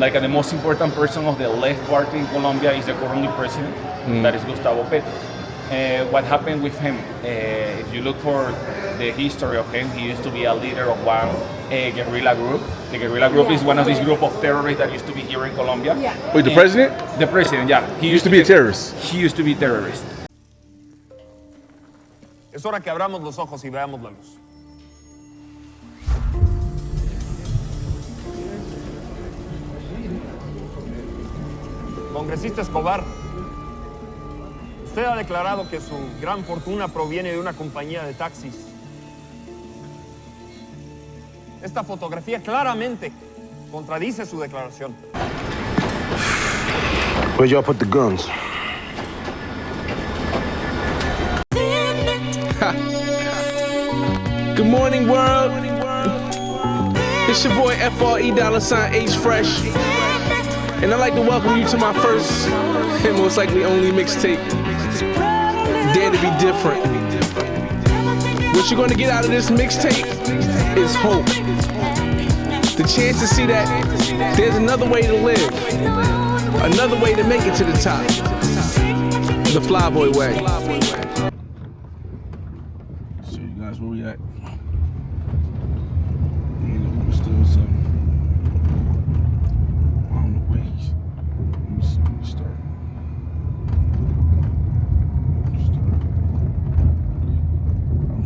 like the most important person of the left party in Colombia is the currently president, that is Gustavo Petro. What happened with him? If you look for the history of him, he used to be a leader of one guerrilla group. The guerrilla group is one of these group of terrorists that used to be here in Colombia. Wait, the president? The president, yeah. He used to be a terrorist. He used to be terrorist. Es hora que abramos los ojos y veamos la luz. Congresista Escobar, usted ha declarado que su gran fortuna proviene de una compañía de taxis. Esta fotografía claramente contradice su declaración. Where'd y'all put the guns? Good morning, world. It's your boy FRE$H Fresh. And I'd like to welcome you to my first and most likely only mixtape, Dare to Be Different. What you're gonna get out of this mixtape is hope. The chance to see that there's another way to live, another way to make it to the top. The Flyboy way. So you guys, where we at? We're still some.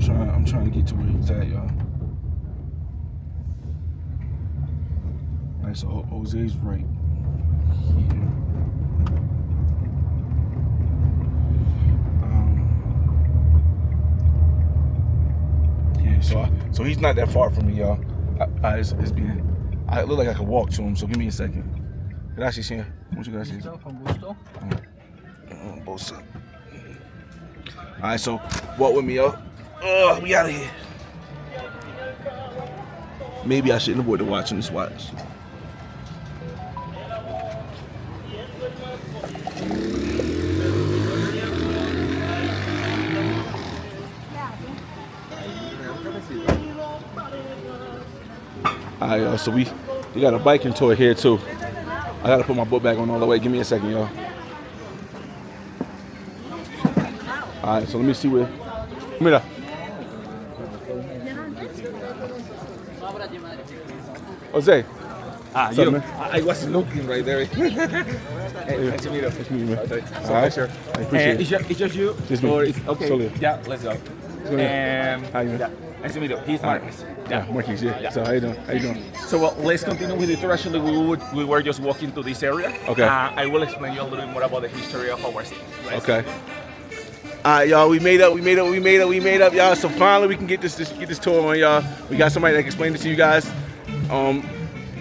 I'm trying to get to where he's at, y'all. Alright, so Jose's right here. Yeah, so he's not that far from me, y'all. I look like I could walk to him, so give me a second. Gracias, señor. Muchas gracias. Con gusto. Both up. Alright, so walk with me, y'all. We out of here. Maybe I shouldn't avoid watching this watch. Alright, y'all, so we got a biking tour here too. I gotta put my book back on all the way. Give me a second, y'all. Alright, so let me see where. Mira. Jose. You. I was looking right there. Nice to meet you. Nice to meet you, man. All right, sure. I appreciate it. It's just you? Just me. Or it's, okay. Solely. Yeah, let's go. How you doing? Yeah. Nice to meet you. He's Marcus. Yeah, Marcus, yeah. So how you doing? How you doing? So well, let's continue with the tour. Actually, we were just walking to this area. Okay. I will explain you a little bit more about the history of our city. Okay. All right, y'all. We made up, y'all. So finally, we can get this tour on, y'all. We got somebody that can explain this to you guys.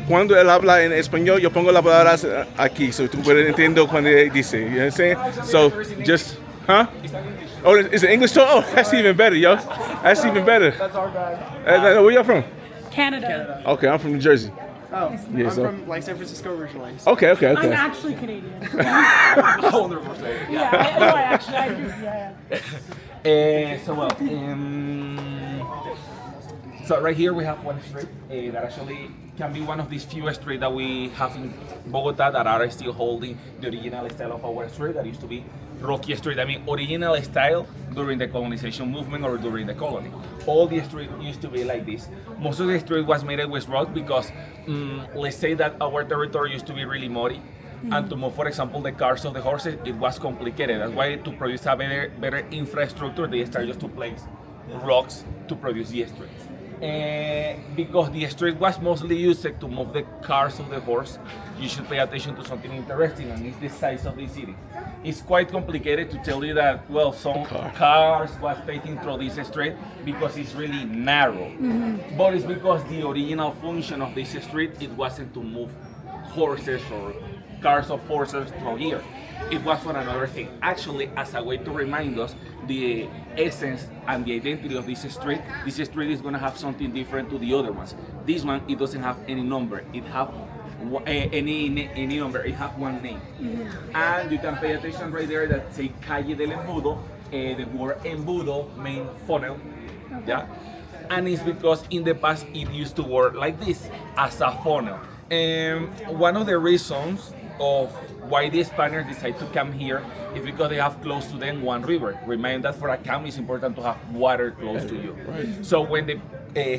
Cuando él habla en español, yo pongo las palabras aquí, so tú puedes entender cuando él dice. You know what I'm saying? So just, huh? Oh, it's an English tour? Oh, that's even better, yo. That's even better. That's our guy. Where y'all from? Canada. Okay, I'm from New Jersey. Oh, Yeah, I'm so- from like San Francisco originally. Okay. I'm actually Canadian. I wonder what they- I do. So right here we have one street that actually can be one of these few streets that we have in Bogota that are still holding the original style of our street that used to be Rocky Street. I mean, original style during the colonization movement or during the colony. All the street used to be like this. Most of the street was made with rock because let's say that our territory used to be really muddy. And to move, for example, the cars of the horses, it was complicated. That's why to produce a better infrastructure, they started just to place rocks to produce the streets. Because the street was mostly used to move the cars of the horse, you should pay attention to something interesting, and it's the size of the city. It's quite complicated to tell you that, well, some cars was taken through this street because it's really narrow. But it's because the original function of this street, it wasn't to move horses or cars of horses through here. It was for another thing. Actually, as a way to remind us the essence and the identity of this street is going to have something different to the other ones. This one, it doesn't have any number. It have any number. It have one name. And you can pay attention right there that say Calle del Embudo. The word embudo means funnel. Yeah. And it's because in the past it used to work like this, as a funnel. One of the reasons of why the Spaniards decide to come here is because they have close to them one river. Remember that for a camp it's important to have water close to you. So when the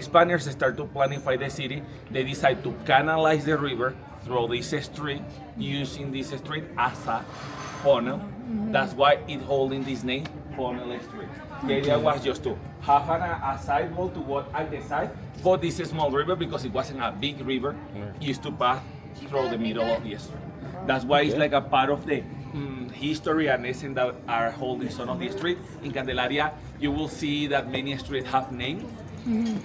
Spaniards start to planify the city, they decide to canalize the river through this street, using this street as a funnel. That's why it's holding this name, Funnel Street. The idea was just to have a sidewalk to walk at the side, but this small river, because it wasn't a big river, used to pass through the middle of the street. That's why it's like a part of the history and essence that are holding some of the street. In Candelaria, you will see that many streets have names,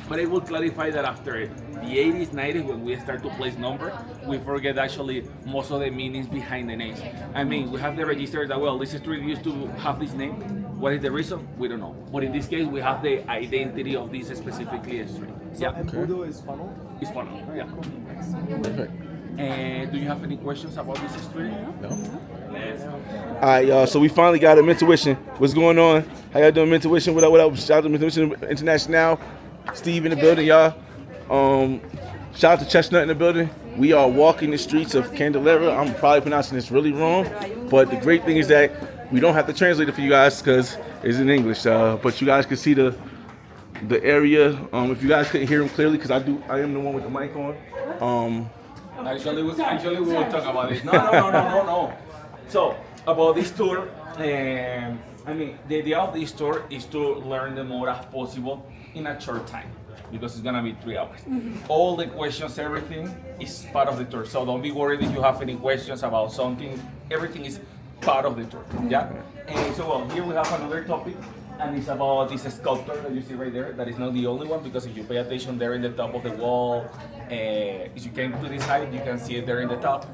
but I will clarify that after the 80s, 90s, when we start to place number, we forget actually most of the meanings behind the names. I mean, we have the register that, well, this street used to have this name. What is the reason? We don't know. But in this case, we have the identity of this specifically street. Yeah. And Udo is funnel? It's funnel. Yeah. Perfect. And do you have any questions about this street? No. All right, y'all. So we finally got a Mentuition. What's going on? How y'all doing, Mentuition? What up? Shout out to Mentuition International. Steve in the building, y'all. Shout out to Chestnut in the building. We are walking the streets of Candelaria. I'm probably pronouncing this really wrong, but the great thing is that we don't have to translate it for you guys because it's in English. But you guys can see the area. If you guys couldn't hear him clearly, because I am the one with the mic on. Actually, we will talk about it. No. So, about this tour, I mean, the idea of this tour is to learn the more as possible in a short time, because it's gonna be 3 hours. All the questions, everything is part of the tour. So don't be worried if you have any questions about something. Everything is part of the tour. Yeah. And so, well, here we have another topic, and it's about this sculpture that you see right there. That is not the only one, because if you pay attention there in the top of the wall, if you came to this side, you can see it there in the top.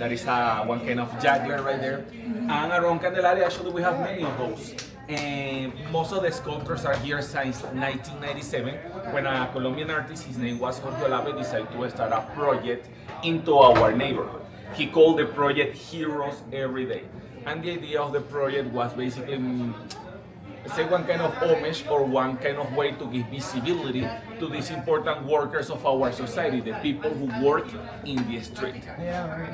That is one kind of juggler right there. And around Candelaria, actually, we have many of those. And most of the sculptures are here since 1997, when a Colombian artist, his name was Jorge Gaitan, decided to start a project into our neighborhood. He called the project Heroes Every Day. And the idea of the project was basically say one kind of homage or one kind of way to give visibility to these important workers of our society, the people who work in the street.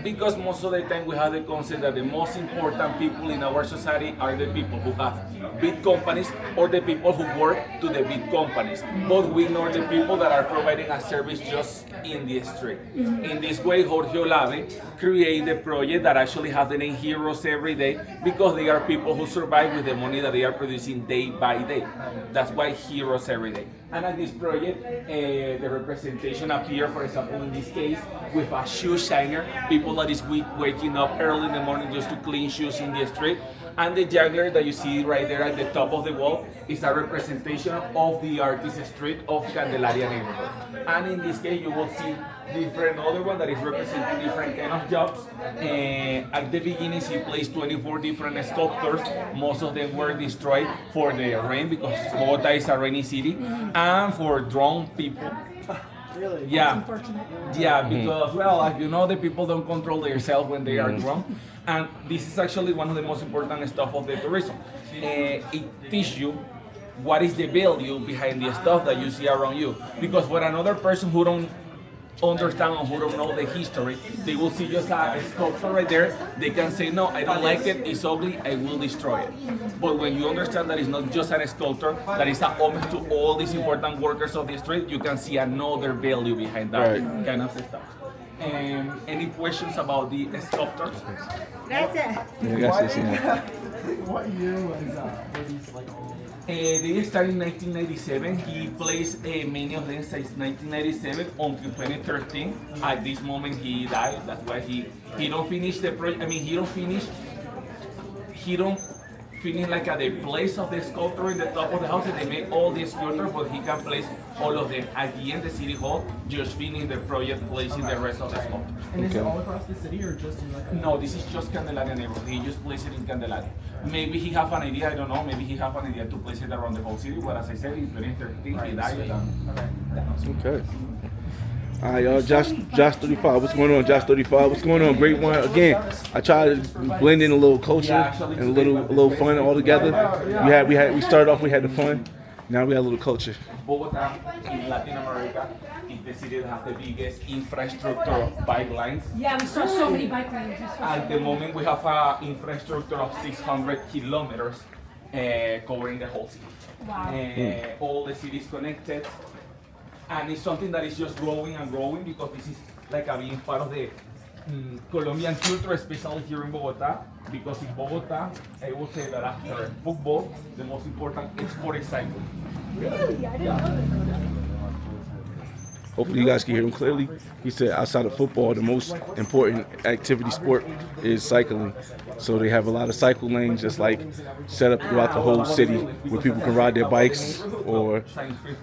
Because most of the time we have the concept that the most important people in our society are the people who have big companies or the people who work to the big companies. But we ignore the people that are providing a service just in the street. In this way, Jorge Gaitan created the project that actually has the name Heroes Every Day, because they are people who survive with the money that they are producing day by day. That's why Heroes Every Day. And at this project, the representation appears, for example, in this case, with a shoe shiner, people that is waking up early in the morning just to clean shoes in the street. And the juggler that you see right there at the top of the wall is a representation of the artist street of Candelaria neighborhood. And in this case, you will see different other one that is representing different kind of jobs. At the beginning, he placed 24 different sculptures. Most of them were destroyed for the rain, because Bogota is a rainy city, and for drunk people. Really? Yeah. That's unfortunate. Yeah, because, well, as you know, the people don't control themselves when they are drunk. And this is actually one of the most important stuff of the tourism. It teaches you what is the value behind the stuff that you see around you. Because for another person who don't understand or who don't know the history, they will see just a sculpture right there. They can say, no, I don't like it, it's ugly, I will destroy it. But when you understand that it's not just a sculpture, that is a homage to all these important workers of the street, you can see another value behind that kind of stuff. Any questions about the sculptors? What year were these like all? They started in 1997. He placed many of them since 1997 until 2013. At this moment, he died. That's why he don't finish the project. I mean, he don't finish like at the place of the sculpture in the top of the house, and they made all the sculptures, but he can place all of them. At the end, the city hall just finished the project, placing the rest of the sculptures. And is it all across the city or just in like? No, this is just Candelaria neighborhood. He just placed it in Candelaria. Maybe he have an idea, I don't know. Maybe he have an idea to place it around the whole city. But as I said, in 2013, he died. Okay. All right, y'all. Josh 35. What's going on, Josh 35? What's going on? Great one. Again, I try to blend in a little culture and a little fun all together. We started off. We had the fun, Now we have a little culture. Bogota in Latin America is the city that has the biggest infrastructure of bike lines. Yeah, we saw so many bike lanes. At the moment, we have an infrastructure of 600 kilometers covering the whole city. Wow. All the cities connected, and it's something that is just growing and growing because this is like being part of the Colombian culture, especially here in Bogota. Because in Bogota, I would say that after football, the most important sport is cycling. Really? I didn't know that. Hopefully you guys can hear him clearly. He said outside of football, the most important activity sport is cycling. So they have a lot of cycle lanes just like set up throughout the whole city where people can ride their bikes or,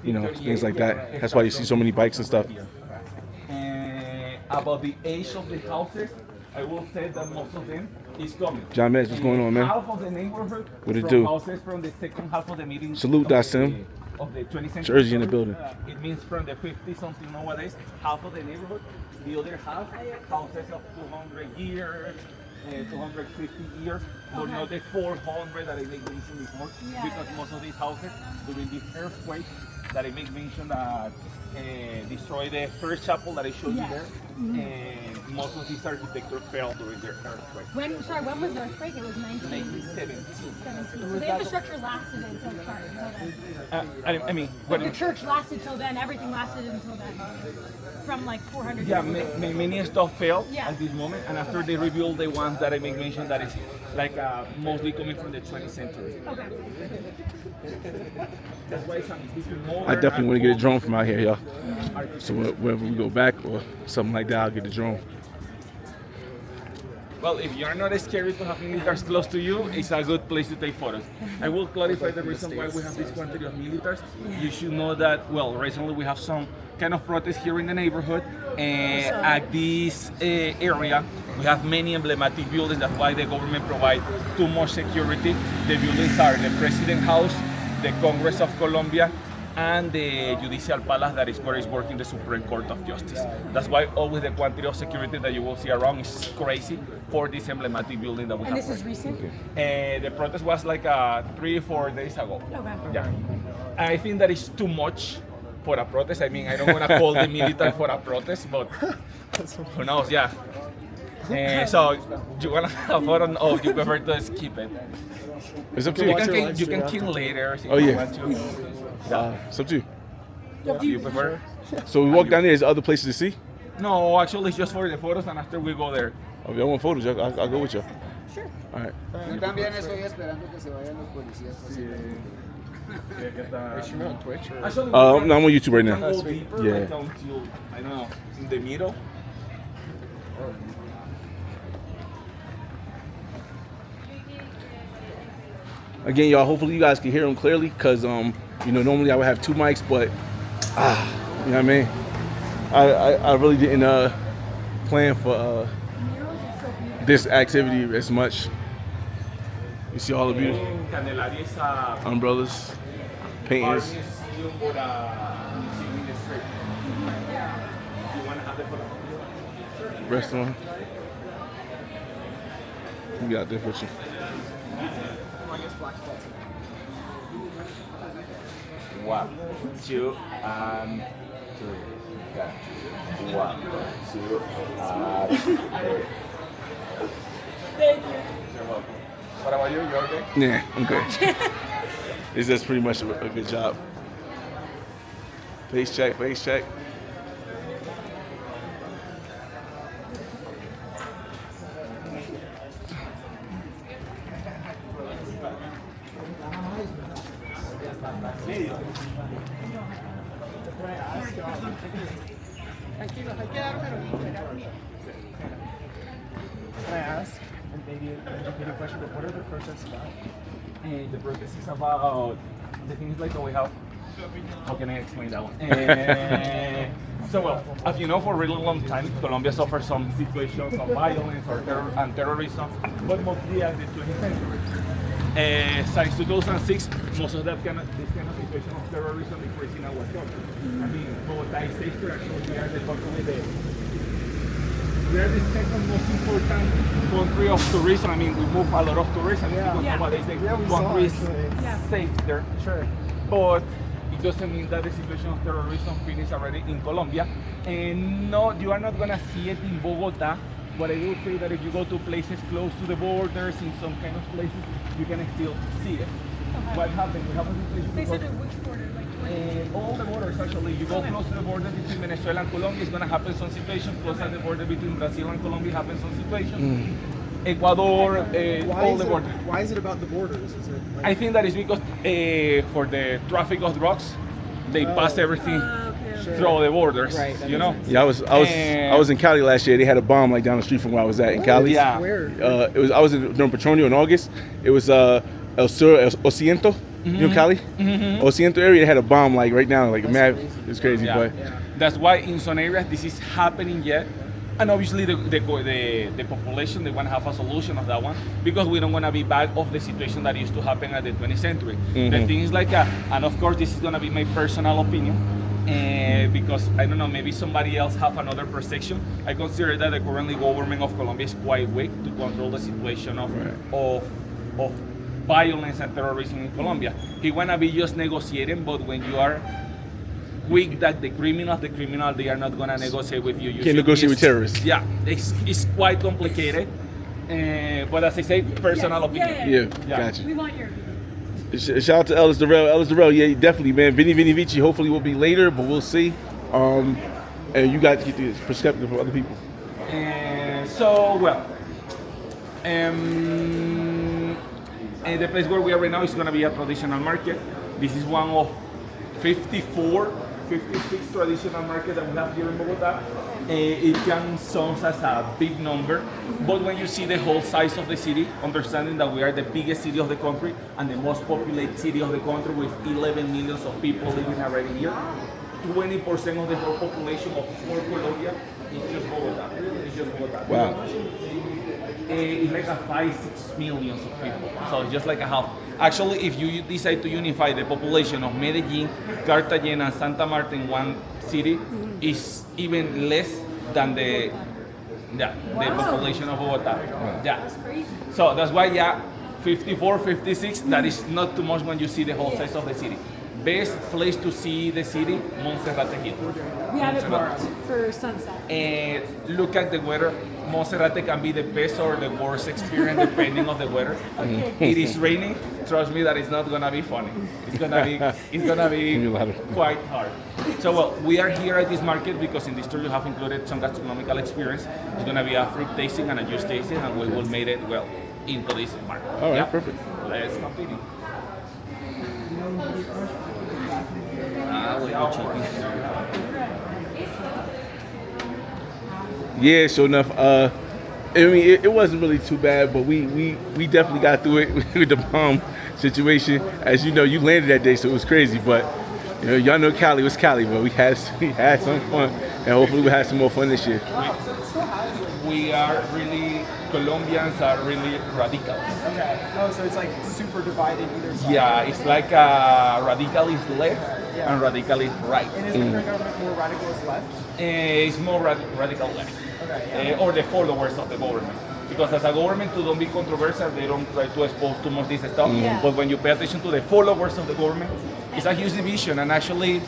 you know, things like that. That's why you see so many bikes and stuff. About the age of the houses, I will say that most of them is coming. John Mez, what's going on, man? Half of the neighborhood What it from do? houses from the second half of the meeting. Salute.sim. Of the 20th century. Jersey in the building. It means from the 50s something nowadays, half of the neighborhood. The other half, houses of 200 years, 250 years, but not the 400 that I made mention before, because most of these houses during this earthquake that I made mention that destroyed the first chapel that I showed you there, and most of this architecture fell during the earthquake. When was the earthquake? It was 1917. So the infrastructure lasted until then. I mean, But the church lasted till then. Everything lasted until then. From like 400 yeah, years. many stuff fell Yeah. at this moment, and after they rebuild the ones that I make mention that is like mostly coming from the 20th century. Okay. That's why some different modern I definitely want to get a drone from out here, y'all. architecture. So whenever we go back or something like that, I'll get the drone. Well, if you're not scared to have militaries close to you, it's a good place to take photos. I will clarify the reason why we have this quantity of militaries. You should know that, well, recently we have some kind of protests here in the neighborhood. At this area, we have many emblematic buildings. That's why the government provides too much security. The buildings are the President House, the Congress of Colombia, and the Judicial Palace, that is where is working the Supreme Court of Justice. That's why always the quantity of security that you will see around is crazy for this emblematic building that we have. And this is recent? The protest was like 3 or 4 days ago. Okay. Yeah. I think that is too much for a protest. I mean, I don't want to call the military for a protest, but who knows, yeah. So, you want to have a photo or you prefer to skip it? It's up to you. You can kill later if Oh, you yeah. want to. It's up to you. You prefer? So we walk down there, there's other places to see? No, actually, it's just for the photos, and after we go there. Oh, if y'all want photos, I'll go with you. Sure. All right. Yo también estoy esperando que se vayan los policías. Actually, No, I'm on YouTube right we can now. go deeper, Yeah. like until, I don't know, in the middle. Again, y'all, hopefully you guys can hear him clearly, because, you know, normally I would have 2 mics, but, you know what I mean? I really didn't plan for this activity as much. You see all the beauty, Candelaria is a umbrellas, art paintings. museum or a museum in the street. You want to have the photo? Restaurant. We got this picture. One, two, and three. Yeah. 1, 2, and 3. Thank you. You're welcome. What about you? You okay? Yeah, I'm good. It's just pretty much a good job. Face check, face check. Can I ask, and maybe a question, but what are the protests about? And the protest is about the things like that we have. How can I explain that one? So, well, as you know, for a really long time, Colombia suffered some situations of violence or terrorism, but mostly at the 20th century. Since 2006, most of this kind of situation of terrorism decreased in our country. I mean, Bogota is safer. Actually, we are the country with we are the second most important country of tourism. I mean, we move a lot of tourists, and because nowadays the country is safe there. Sure. but it doesn't mean that the situation of terrorism finished already in Colombia. And no, you are not gonna see it in Bogota, but I will say that if you go to places close to the borders, in some kind of places, you can still see it. Okay. What happened? We have a situation They said because, at which border? Like all the borders actually. You go Okay. close to the border between Venezuela and Colombia, it's gonna happen some situation. Close at the border between Brazil and Colombia, happens some situation. Ecuador, all the border. Why is it about the borders? Is it like, I think that is because for the traffic of drugs, they pass everything through the borders. Right, that You makes know. sense. Yeah, I was in Cali last year. They had a bomb like down the street from where I was at in Cali. Yeah. where? I was during Petronio in August. It was El Sur, El Ociento, you know Cali? Ociento area, they had a bomb like right now, like mad. crazy. It's crazy, Yeah. but That's why in some areas this is happening yet. And obviously the population, they want to have a solution of that one because we don't want to be back of the situation that used to happen at the 20th century. The thing is like, and of course this is going to be my personal opinion, because I don't know, maybe somebody else have another perception. I consider that the currently government of Colombia is quite weak to control the situation of violence and terrorism in Colombia. He want to be just negotiating, but when you are weak that the criminals, they are not gonna negotiate with you. You can't should negotiate be- with terrorists. Yeah, it's quite complicated. But as I say, personal opinion. yeah, Yeah. gotcha. we want your opinion. Shout out to Ellis Darrell. Ellis Darrell, yeah, definitely, man. Vinny Vici hopefully will be later, but we'll see. And you guys get the perspective of other people. So, well, and the place where we are right now is going to be a traditional market. This is one of 56 traditional markets that we have here in Bogota. It can sound as a big number, but when you see the whole size of the city, understanding that we are the biggest city of the country and the most populated city of the country with 11 millions of people living already here, 20% of the whole population of whole Colombia is just Bogota. It's just Bogota. Wow. It's like a 5-6 millions of people. So it's just like a half. Actually, if you decide to unify the population of Medellin, Cartagena, and Santa Marta in one city, is even less than the population of Bogota. Yeah. So that's why, 54, 56, that is not too much when you see the whole size of the city. Best place to see the city, Monserrate Hill. We have it booked for sunset. And look at the weather. Monserrate can be the best or the worst experience depending on the weather. It is raining. Trust me that it's not gonna be funny. It's gonna be quite hard. So well, we are here at this market because in this tour you have included some gastronomical experience. It's gonna be a fruit tasting and a juice tasting, and we will make it well into this market. All right, perfect. Let's continue. Yeah, sure enough. I mean, it wasn't really too bad, but we definitely got through it with the bomb situation. As you know, you landed that day, so it was crazy. But you know, y'all know Cali was Cali, but we had some fun, and hopefully we have some more fun this year. We are really, Colombians are really radical. Okay. Oh, so it's like super divided either side. Yeah, it's like radical is left and radical is right. And is the current government more radicalist left? It's more radical left. Okay. Or the followers of the government. Because as a government, to don't be controversial, they don't try to expose too much this stuff. Yeah. But when you pay attention to the followers of the government, it's a huge division. And actually,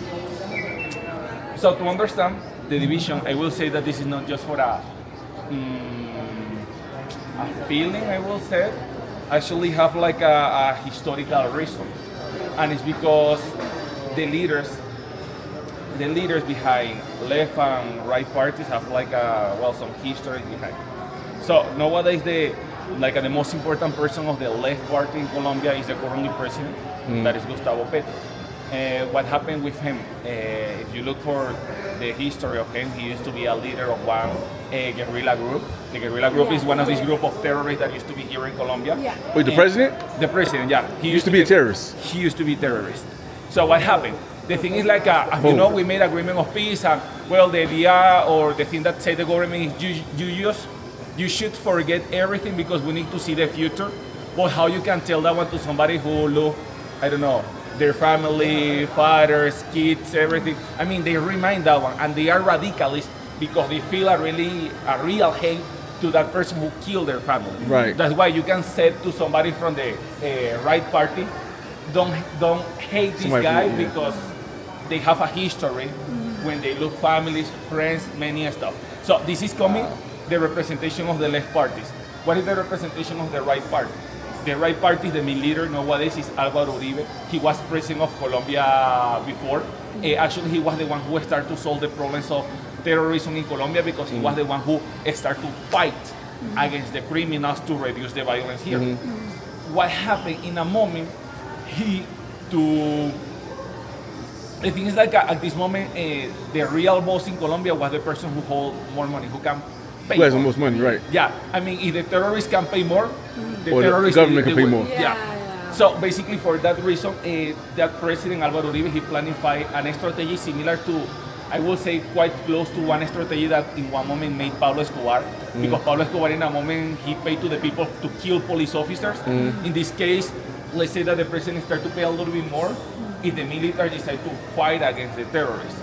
so to understand the division, I will say that this is not just for a feeling, I will say. Actually have like a historical reason. And it's because the leaders behind left and right parties have like some history behind. So nowadays the most important person of the left party in Colombia is the current president, that is Gustavo Petro. What happened with him? If you look for the history of him, he used to be a leader of one guerrilla group. The guerrilla group is one of these group of terrorists that used to be here in Colombia. Yeah. Wait, the president? The president, yeah. He used to be a terrorist. He used to be a terrorist. So what happened? The thing is like, you know, we made agreement of peace, and well, the idea or the thing that say the government is you should forget everything because we need to see the future. But how you can tell that one to somebody who look, I don't know, their family, fathers, kids, everything. I mean, they remind that one, and they are radicalists because they feel a real hate to that person who killed their family. Right. That's why you can say to somebody from the right party, don't hate this Somebody guy from- yeah. because they have a history when they lose families, friends, many stuff. So this is coming the representation of the left parties. What is the representation of the right party? The right party, the main leader nowadays is Álvaro Uribe. He was president of Colombia before. Actually, he was the one who started to solve the problems of terrorism in Colombia because he was the one who started to fight against the criminals to reduce the violence here. What happened in a moment, the thing is like at this moment, the real boss in Colombia was the person who hold more money, who can pay Who has the more. most money, right? Yeah, I mean, if the terrorists can pay more, the Or the terrorists government they can pay will- more. Yeah. So basically, for that reason, that President Álvaro Uribe, he planified an strategy similar to, I will say, quite close to one strategy that in one moment made Pablo Escobar. Because Pablo Escobar, in a moment, he paid to the people to kill police officers. In this case, let's say that the president started to pay a little bit more if the military decide to fight against the terrorists.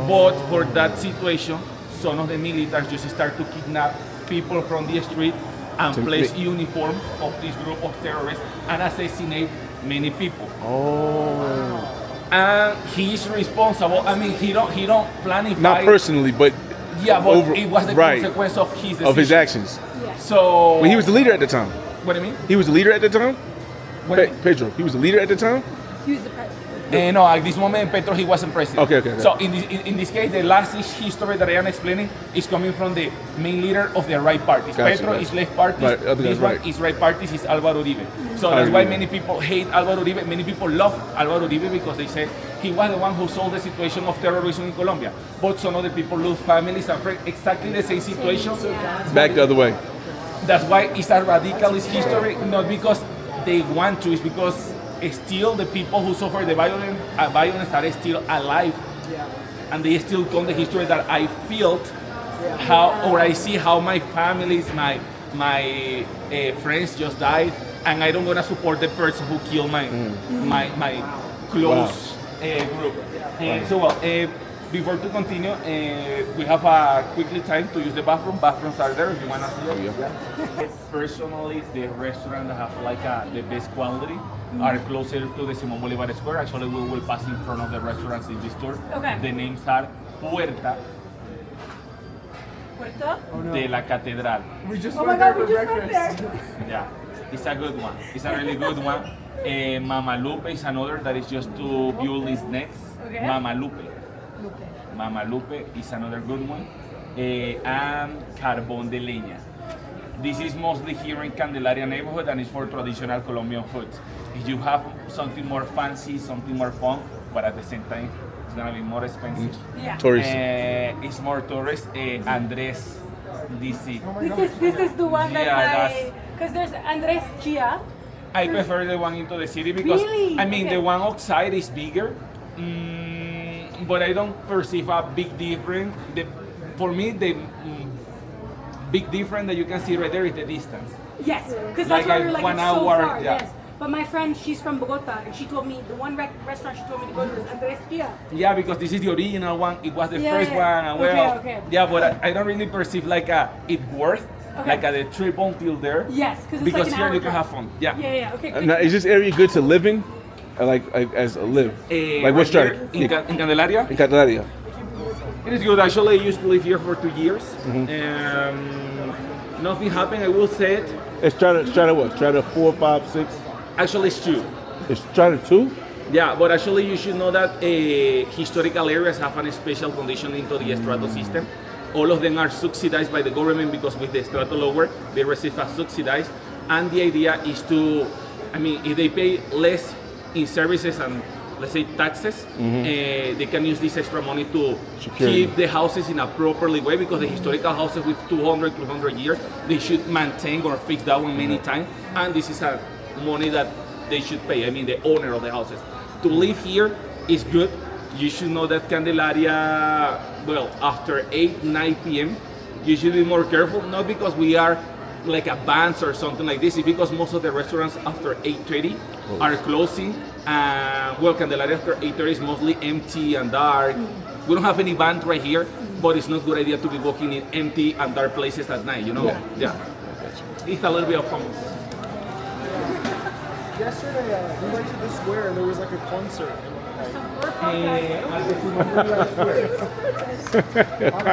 But for that situation, some of the military just start to kidnap people from the street and To place make- uniform of this group of terrorists and assassinate many people. And he is responsible. I mean, he don't planify. Not personally, but Yeah, but over- it was the right. consequence of his of his decisions. actions. So When he was the leader at the time. What do you mean? He was the leader at the time? What do you mean? Pedro, he was the leader at the time? He was the president. No, at this moment, Petro, he wasn't president. Okay. So in this case, the last history that I am explaining is coming from the main leader of the right parties. Gotcha, Petro gotcha. is left parties. Right, other This guy's one right. is right parties, is Álvaro Uribe. So that's why Uribe. many people hate Álvaro Uribe. Many people love Álvaro Uribe because they say he was the one who solved the situation of terrorism in Colombia. But some of the people lose families and friends. Exactly the same situation. Back the other way. That's why it's a radicalist history, not because they want to, it's because still the people who suffer the violence are still alive. And they still come the history that I felt or I see how my families, my friends just died, and I don't gonna support the person who killed my close group. Before to continue, we have a quickly time to use the bathroom. Bathrooms are there if you wanna see it. Personally, the restaurant that have like the best quality are closer to the Simón Bolívar Square. Actually, we will pass in front of the restaurants in this tour. Okay. The names are Puerta Puerto? de la Catedral. We just Oh went my there God, for we just went breakfast. there. Yeah, it's a good one. It's a really good one. Mama Lupe is another that is just 2 buildings next. Okay. Mama Lupe is another good one. And Carbón de Leña. This is mostly here in Candelaria neighborhood and it's for traditional Colombian foods. If you have something more fancy, something more fun, but at the same time, it's gonna be more expensive. Yeah. Tourist. It's more tourist. Andres DC. This is the one Yeah, that because there's Andres Chia. I prefer the one into the city because Really? I mean Okay. the one outside is bigger, but I don't perceive a big difference. For me, the big difference that you can see right there is the distance. Yes, because Like that's why a we're like 1 it's so hour, far. yeah. Yes. But my friend, she's from Bogota, and she told me the one restaurant she told me to go to is Andres Chia. Yeah, because this is the original one. It was the Yeah, first yeah. one, and well, Okay. yeah, but I don't really perceive like it worth Okay. like the trip until there. Yes, because it's Because like an here hour you can drive. have fun. Yeah. Yeah. Okay. Good. Now, is this area good to live in? Like as a live? Like what Right street? here in Candelaria. In Candelaria. It is good. Actually, I used to live here for 2 years. Nothing happened. I will say it. It's strata what? Strata 4, 5, 6? Actually, it's 2. It's strata 2? Yeah, but actually, you should know that historical areas have a special condition into the strato system. All of them are subsidized by the government because with the strato lower, they receive a subsidized. And the idea is to, I mean, if they pay less in services and let's say taxes, they can use this extra money to Security. keep the houses in a properly way because the historical houses with 200, 200 years, they should maintain or fix that one many times. And this is a money that they should pay, I mean the owner of the houses. To live here is good. You should know that Candelaria, well, after 8, 9 p.m., you should be more careful, not because we are like a band or something like this, it's because most of the restaurants after 8:30 are closing. Well, Candelaria after 8:30 is mostly empty and dark. We don't have any band right here, but it's not a good idea to be walking in empty and dark places at night, you know? Yeah. It's a little bit of fun. Yesterday, we went to the square and there was like a concert. I'm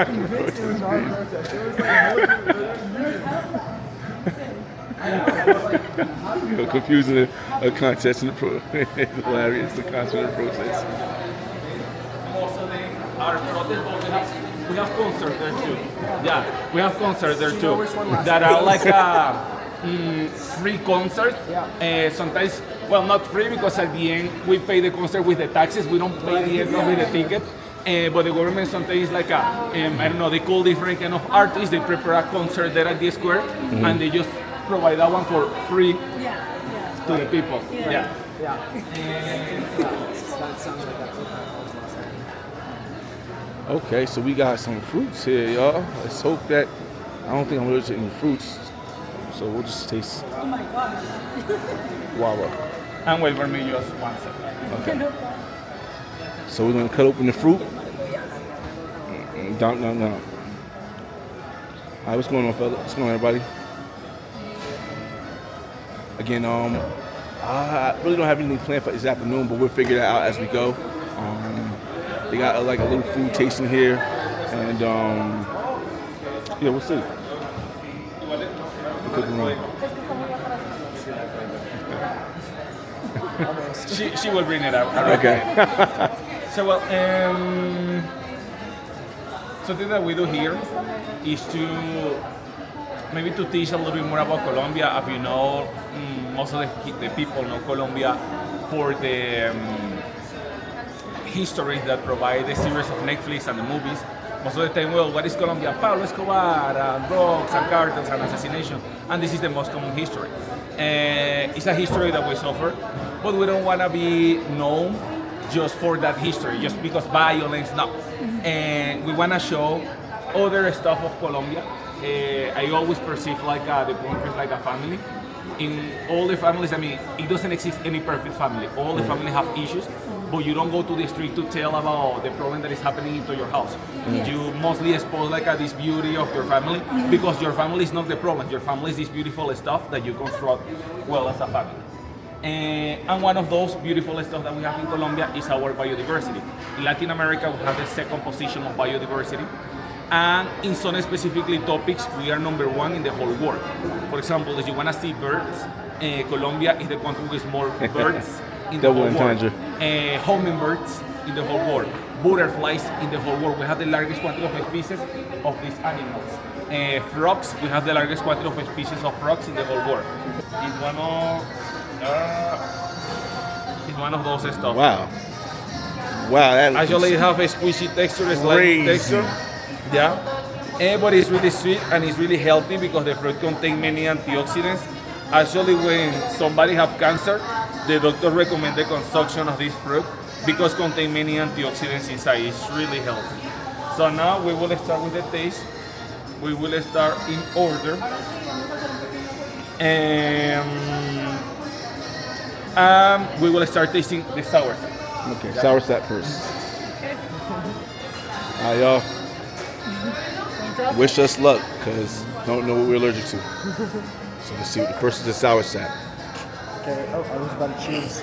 convinced it was our protest. It was like You're confusing a contest and a it's hilarious. The contest and the protest. Also, our protest, we have concerts there too. Yeah, we have concerts there too. That are like free concerts. Sometimes, well, not free because at the end we pay the concert with the taxes. We don't pay the end with the ticket. But the government sometimes like I don't know, they call different kind of artists. They prepare a concert there at the square, and they just provide that one for free to the people. Yeah. that sounds like that was last night. Okay, so we got some fruits here, y'all. Let's hope that I don't think I'm allergic to any fruits, so we'll just taste Oh my gosh. guava. And wait for me just 1 second. Okay. So we're gonna cut open the fruit. Down. All right, what's going on, fella? What's going on, everybody? Again, I really don't have anything planned for this afternoon, but we'll figure that out as we go. They got like a little food tasting here, and yeah, we'll see. She will bring it up. Okay. So well, something that we do here is to maybe to teach a little bit more about Colombia. As you know, most of the people know Colombia for the history that provide the series of Netflix and the movies. Most of the time, well, what is Colombia? Pablo Escobar, drugs and cartels and assassination. And this is the most common history. It's a history that we suffer, but we don't want to be known just for that history, just because violence, no. And we want to show other stuff of Colombia. I always perceive like the country is like a family. In all the families, I mean, it doesn't exist any perfect family. All the families have issues, but you don't go to the street to tell about the problem that is happening into your house. Yes. You mostly expose like this beauty of your family, because your family is not the problem. Your family is this beautiful stuff that you construct well as a family. And one of those beautiful stuff that we have in Colombia is our biodiversity. In Latin America, we have the second position of biodiversity. And in some specifically topics, we are number one in the whole world. For example, if you want to see birds, Colombia is the country with more birds in the whole world. Hummingbirds in the whole world. Butterflies in the whole world. We have the largest quantity of species of these animals. Frogs, we have the largest quantity of species of frogs in the whole world. It's one of those stuff. Wow, that Actually, it have a squishy texture, a slimy texture. Yeah, but it's really sweet and it's really healthy because the fruit contains many antioxidants. Actually, when somebody have cancer, the doctor recommend the consumption of this fruit because it contains many antioxidants inside. It's really healthy. So now we will start with the taste. We will start in order. We will start tasting the sour sap. Okay, sour sap first. All right, y'all. Wish us luck, because don't know what we're allergic to. So let's see. The first is the sour sap. Okay, I was about to cheers.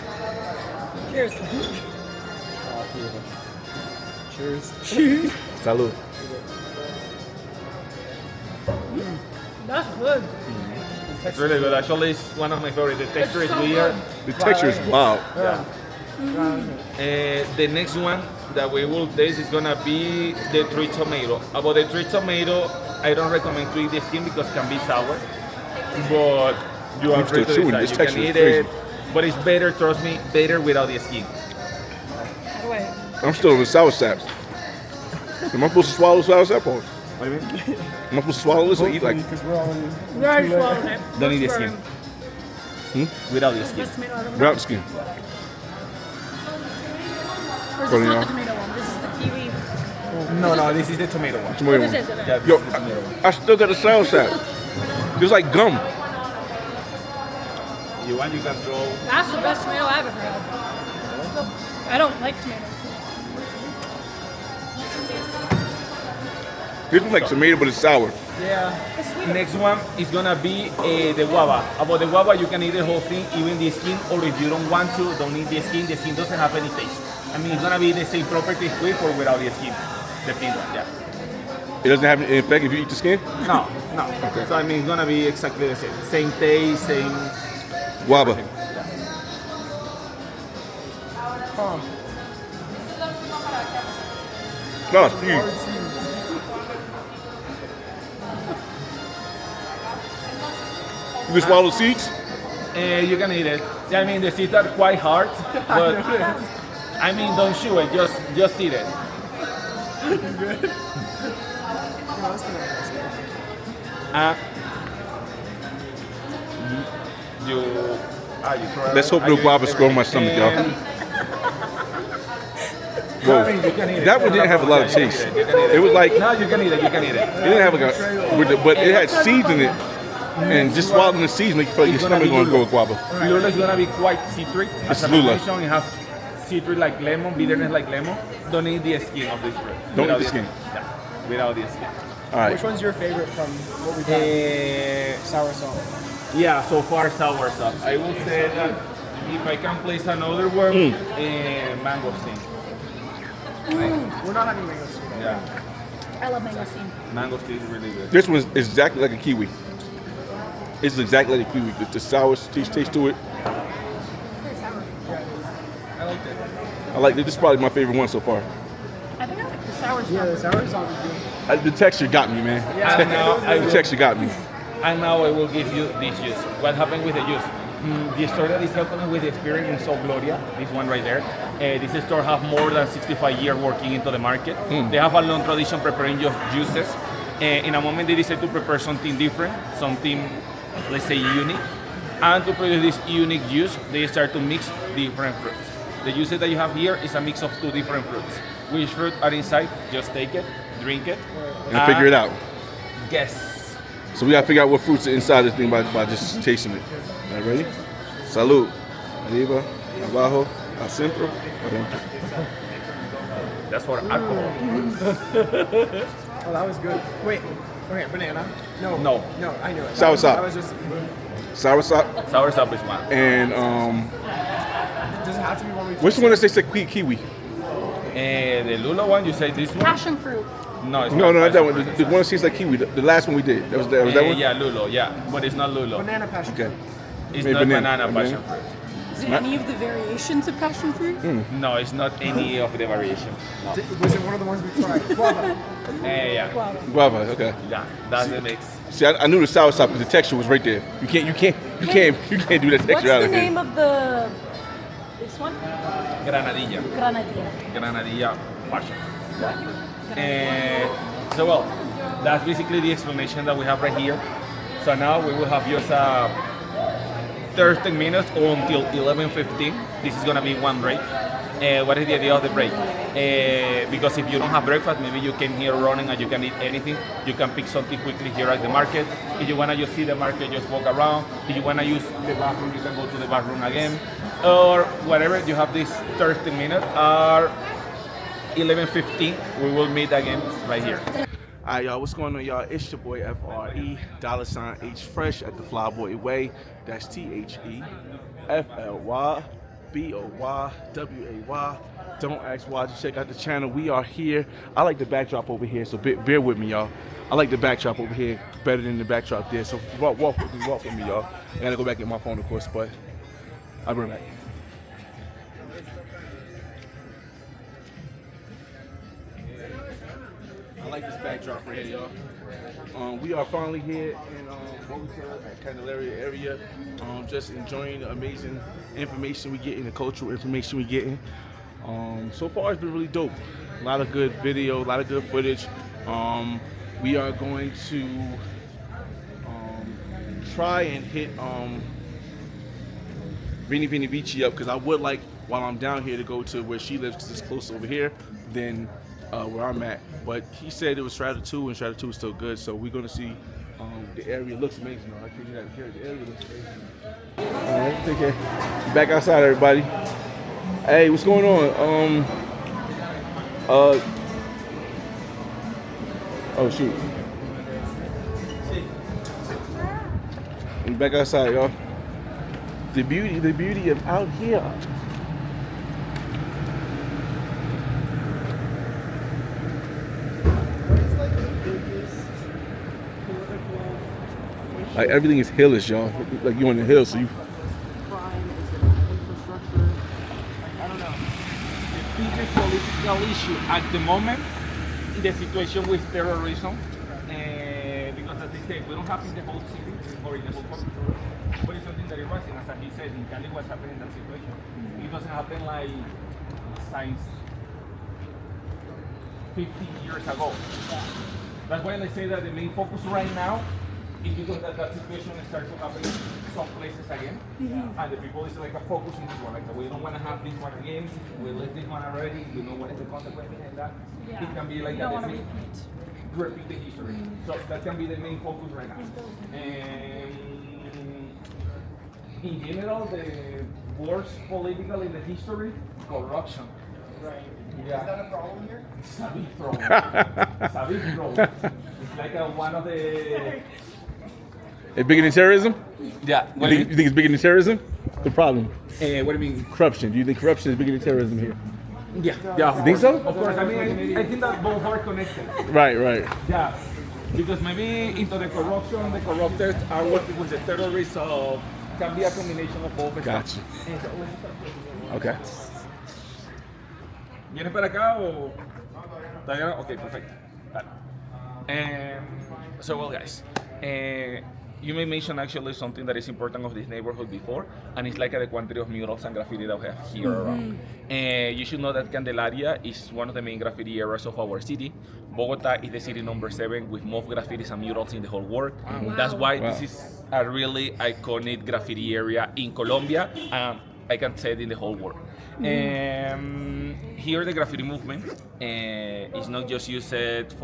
Cheers. Cheers. Salud. That's good. It's really good. Actually, it's one of my favorites. The texture is weird. The texture is wild. Yeah. The next one that we will taste is gonna be the tree tomato. About the tree tomato, I don't recommend to eat the skin because it can be sour. But you are free to chewing. decide. This You texture can is eat crazy. it, but it's better, trust me, better without the skin. Wait. I'm still in the sour saps. Am I supposed to swallow sour sap or? What do you mean? Am I supposed to swallow this or eat like? Because we're all in. We already swallowed it. Don't eat the skin. Without the skin. This tomato, I don't know. Without the skin? Or is this not the tomato one? This is the kiwi. No, this is the tomato one. Tomato This one. is it. Yeah, Okay. Yo, this is the tomato one. I still got the sour sap. It's like gum. You want, you can throw. That's the best tomato I've ever had. I don't like tomatoes. This one's like tomato, but it's sour. Yeah. Next one is gonna be the guava. About the guava, you can eat the whole thing, even the skin, or if you don't want to, don't eat the skin. The skin doesn't have any taste. I mean, it's gonna be the same properties with or without the skin. The pink one, yeah. It doesn't have any effect if you eat the skin? No, no. Okay. So I mean, it's gonna be exactly the same. Same taste, same. Guava. No, it's huge. You can swallow the seeds? You can eat it. Yeah, I mean, the seeds are quite hard, but I mean, don't chew it. Just eat it. You throw it. Let's hope no guava score my stomach, y'all. Whoa, that one didn't have a lot of taste. It was like, No, you can eat it. You can eat it. it didn't have like a, but it had seeds in it. And just swallowing the seeds make you feel like your stomach gonna go with guava. Lula is gonna be quite citric. It's As a Lula. combination, it has citric like lemon, bitterness like lemon. Don't eat the skin of this fruit. Don't eat Without the skin. Yeah, without the skin. All right. Which one's your favorite from what we've done? Sour salt. Yeah, so far sour sauce. I will say that if I can place another word, mangosteen. We're not having mangoes. Yeah, I love mangosteen. mangosteen is really good. This one is exactly like a kiwi. It's exactly like a kiwi. The sour taste to it. Very sour. I liked it. I like it. This is probably my favorite one so far. I think I like the sour Yeah, the stuff. sour salt is good. The texture got me, man. And now I The will, texture got me. and now I will give you this juice. What happened with the juice? The store that is helping us with the experience in Sol Gloria, this one right there. This store have more than 65 years working into the market. They have a long tradition preparing juices. In a moment they decide to prepare something different, something, let's say, unique. And to produce this unique juice, they start to mix different fruits. The juices that you have here is a mix of two different fruits. Which fruit are inside? Just take it, drink it, And figure it out. Guess. So we gotta figure out what fruits are inside this thing by just tasting it. All right, ready? Salud. Arriba, abajo, al centro, adentro. That's for alcohol. Oh, that was good. Wait. Okay, banana. No. No. No, I knew it. Sour salt. That was just. Sour salt. Sour sap is one. And Does it have to be one we? which one does they say kiwi? The Lula one, you say this one? Passion fruit. No, it's No, not not that passion one. fruit. The one that tastes like kiwi. The last one we did. Was that one? Yeah, Lulo, yeah. But it's not Lulo. Banana passion. Okay. It's Maybe not banana. banana passion fruit. Is it any of the variations of passion fruit? No, it's not any of the variations. No. Was it one of the ones we tried? Guava. Yeah. Guava. Okay. Yeah, that's the mix. See, I knew the sour salt because the texture was right there. You can't do that What's texture out the of here. name of the this one? Granadilla. Granadilla. Granadilla passion. So well, that's basically the explanation that we have right here. So now we will have just 30 minutes until 11:15. This is gonna be one break. What is the idea of the break? Because if you don't have breakfast, maybe you came here running and you can eat anything. You can pick something quickly here at the market. If you wanna just see the market, just walk around. If you wanna use the bathroom, you can go to the bathroom again. Or whatever, you have this 30 minutes. Or 11:15, we will meet again right here. All right, y'all, what's going on, y'all? It's your boy FRE, $H Fresh at the Flyboy Way. That's THEFLYBOYWAY. Don't ask why, just check out the channel. We are here. I like the backdrop over here, so bear with me, y'all. I like the backdrop over here better than the backdrop there, so walk with me, y'all. I gotta go back and get my phone, of course, but I'll be right back. I like this backdrop right here, y'all. We are finally here in Bogota, Candelaria area. Just enjoying the amazing information we getting, the cultural information we getting. So far, it's been really dope. A lot of good video, a lot of good footage. We are going to try and hit Vini Vini Vici up because I would like, while I'm down here, to go to where she lives because it's close over here than where I'm at. But he said it was Strata 2 and Strata 2 is still good, so we're gonna see. The area looks amazing. I can't get out of here. The area looks amazing. All right, take care. Back outside, everybody. Hey, what's going on? Oh shoot. We back outside, y'all. The beauty of out here. Like everything is hillish, y'all. Like you on the hill, so you. Crime, is it infrastructure? Like, I don't know. The biggest political issue at the moment is the situation with terrorism. Because as they say, we don't have in the whole city or in the whole country, but it's something that is rising. As he said, in Cali, what's happening in that situation? It doesn't happen like since 50 years ago. That's why I say that the main focus right now is because that situation starts to happen in some places again, and the people is like focusing this one. Like we don't want to have this one again. We left this one already. We know what is the consequence behind that. Yeah. It can be like You don't that. want to Repeat the history. So that can be the main focus right now. And in general, the worst political in the history, corruption. Right. Yeah. Is that a problem here? It's a big problem. It's a big problem. It's like one of the. It's bigger than terrorism? Yeah. You think it's bigger than terrorism? The problem. What do you mean? Corruption. Do you think corruption is bigger than terrorism here? Yeah. You think so? Of course. I mean, I think that both are connected. Right. Yeah. Because maybe into the corruption, the corrupted are working with the terrorists, so can be a combination of both. Gotcha. Okay. ¿Vienes para acá o...? Okay, perfecto. So, well, guys, you may mention actually something that is important of this neighborhood before, and it's like the quantity of murals and graffiti that we have here around. You should know that Candelaria is one of the main graffiti areas of our city. Bogota is the city number 7 with most graffitis and murals in the whole world. Wow. That's why this is a really iconic graffiti area in Colombia, and I can say it in the whole world. Here the graffiti movement is not just used to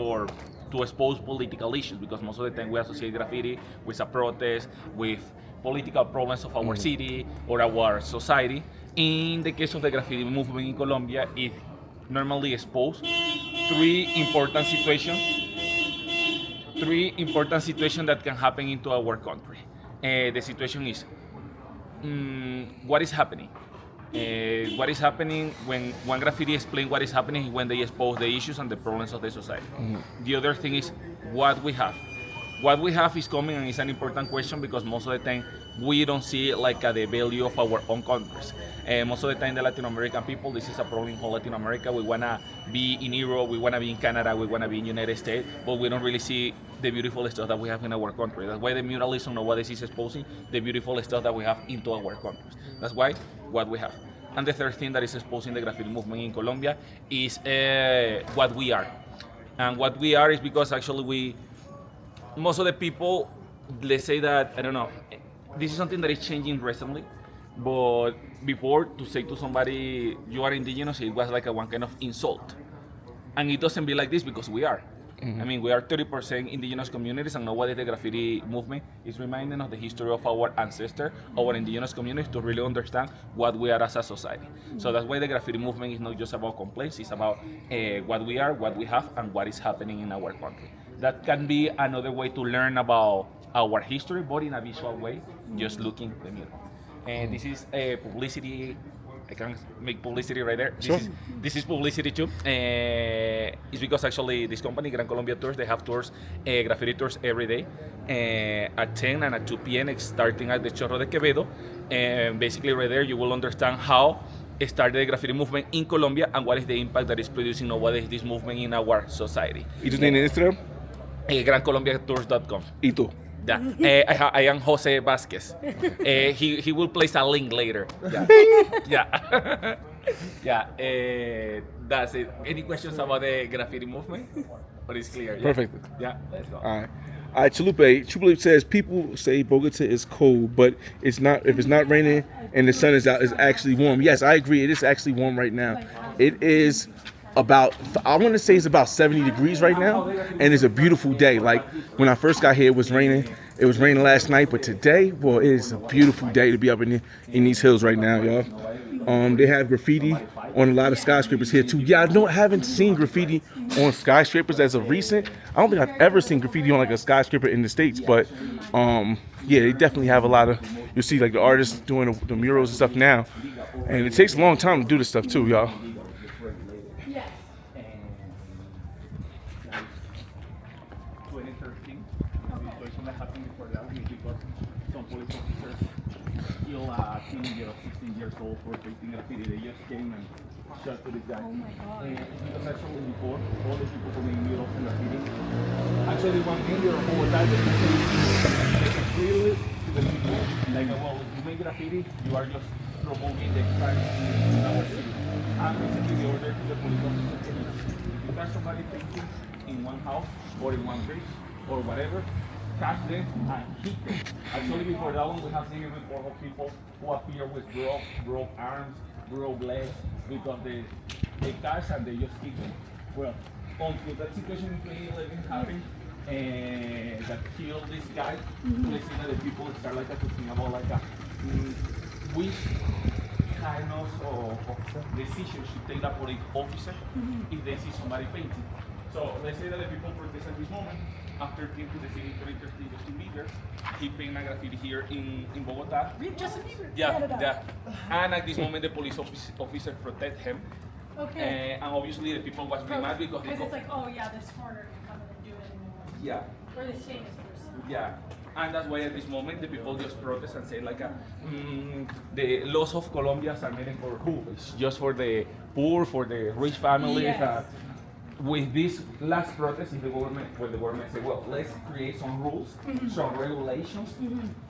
expose political issues, because most of the time we associate graffiti with a protest, with political problems of our city or our society. In the case of the graffiti movement in Colombia, it normally exposes three important situations that can happen into our country. The situation is what is happening. What is happening when one graffiti explains what is happening is when they expose the issues and the problems of the society. The other thing is what we have. What we have is coming, and it's an important question because most of the time we don't see like the value of our own countries. Most of the time the Latin American people, this is a problem in whole Latin America. We want to be in Europe, we want to be in Canada, we want to be in United States, but we don't really see the beautiful stuff that we have in our country. That's why the muralism nowadays is exposing the beautiful stuff that we have into our countries. That's why what we have. And the third thing that is exposing the graffiti movement in Colombia is what we are. And what we are is because actually most of the people, let's say that, I don't know, this is something that is changing recently, but before, to say to somebody, you are indigenous, it was like one kind of insult. And it doesn't be like this because we are. I mean, we are 30% indigenous communities, and nowadays the graffiti movement is reminding of the history of our ancestors, our indigenous communities, to really understand what we are as a society. So that's why the graffiti movement is not just about complaints, it's about what we are, what we have, and what is happening in our country. That can be another way to learn about our history, but in a visual way, just looking at the mural. And this is publicity. I can make publicity right there. This is publicity too. It's because actually this company, Gran Colombia Tours, they have tours, graffiti tours every day at 10 and at 2 p.m. starting at the Chorro de Quevedo. And basically right there you will understand how it started the graffiti movement in Colombia and what is the impact that is producing nowadays this movement in our society. ¿Y tú tienes Instagram? GranColombiaTours.com. ¿Y tú? Yeah, I am Jose Vasquez. He will place a link later. Yeah. Yeah. That's it. Any questions about the graffiti movement? But it's clear. Yeah? Perfect. Yeah, let's go. All right, Chalupe. Chalupe says people say Bogota is cold, but it's not. If it's not raining and the sun is out, it's actually warm. Yes, I agree. It is actually warm right now. It is about, I want to say it's about 70 degrees right now, and it's a beautiful day. Like when I first got here, it was raining. It was raining last night, but today, well, it is a beautiful day to be up in these hills right now, y'all. They have graffiti on a lot of skyscrapers here too. Yeah, I haven't seen graffiti on skyscrapers as of recent. I don't think I've ever seen graffiti on like a skyscraper in the States, but yeah, they definitely have a lot of, you'll see like the artists doing the murals and stuff now. And it takes a long time to do this stuff too, y'all. Yes. 2013, the situation that happened before that was because some police officers killed a teenager of 16 years old for painting graffiti. They just came and shot to this guy. Oh my God. Because actually before, all the people who made murals and graffiti, actually one mayor of Bogota, they can clearly to the people, like, well, if you make graffiti, you are just promoting the crime in our city. And recently they ordered to the police officers, if you catch somebody painting in one house or in one bridge or whatever, catch them and hit them. Actually before that one we have seen a report of people who appear with broke arms, broke legs, because they catch and they just hit them. Well, until that situation in 2011 happened, that killed this guy, we see that the people start like talking about like a which kind of decision should take that police officer if they see somebody painting. So let's say that the people protest at this moment. After came to the city for Justin Bieber, he painted a graffiti here in Bogota. Justin Bieber? Yeah. And at this moment, the police officer protect him. Okay. And obviously, the people was really mad because it's like, oh yeah, this foreigner can come in and do it anymore. Yeah. Or this famous person. Yeah. And that's why at this moment the people just protest and say like the laws of Colombia are made for who? It's just for the poor, for the rich families. Yes. With this last protest, if the government, when the government say, well, let's create some rules, some regulations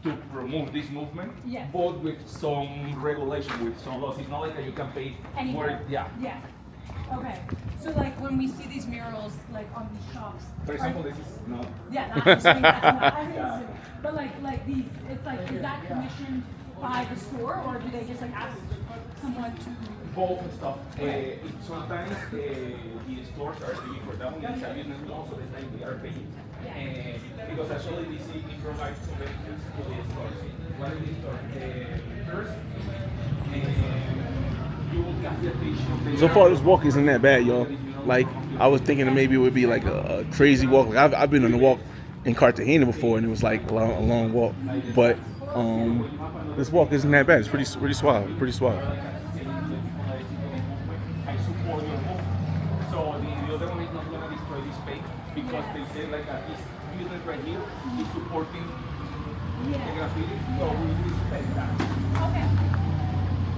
to promote this movement, Yes. but with some regulation, with some laws. It's not like that you can pay Anymore. more. Yeah. Yeah. Okay. So like when we see these murals like on these shops. For example, this is no. Yeah, not I'm assuming that's not. I didn't assume. But like these, it's like, is that commissioned by the store or do they just like ask someone to? Both stuff. Sometimes the stores are paying for that one. It's a business law, so the time they are paying. Because actually this it provides some benefits to the stores. What is the store? First, you will get the attention. So far, this walk isn't that bad, y'all. Like, I was thinking that maybe it would be like a crazy walk. Like, I've been on a walk in Cartagena before, and it was like a long walk. But this walk isn't that bad. It's pretty suave. Pretty suave. Because they say like this business right here is supporting the graffiti, so we respect that. Okay.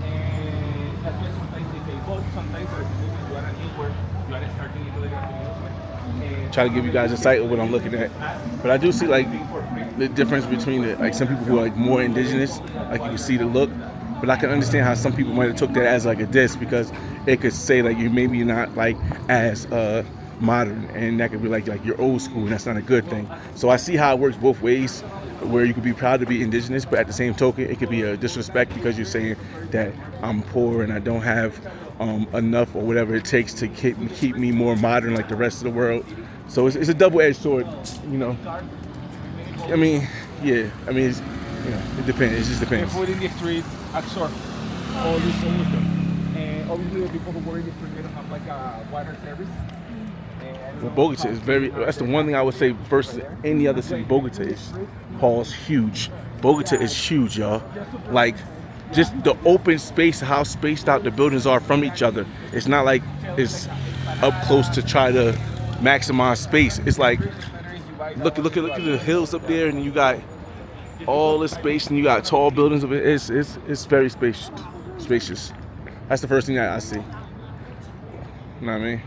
And that's why sometimes they say, but sometimes for example, if you are a newer, you are starting into the graffiti movement. Try to give you guys a sight of what I'm looking at. But I do see like the difference between like some people who are like more indigenous, like you can see the look. But I can understand how some people might have took that as like a diss because it could say like you maybe not like as modern, and that could be like you're old school, and that's not a good thing. So I see how it works both ways, where you could be proud to be indigenous, but at the same token, it could be a disrespect because you're saying that I'm poor and I don't have enough or whatever it takes to keep me more modern like the rest of the world. So it's a double-edged sword, you know. I mean, yeah. I mean, it's, you know, it depends. It just depends. Food in the street absorb all this pollution. And obviously, the people who work in the street they don't have like a water service. Well, Bogota is that's the one thing I would say versus any other city. Bogota is huge. Bogota is huge, y'all. Like, just the open space, how spaced out the buildings are from each other. It's not like it's up close to try to maximize space. It's like, look at the hills up there, and you got all this space, and you got tall buildings. It's very spacious. That's the first thing I see. You know what I mean?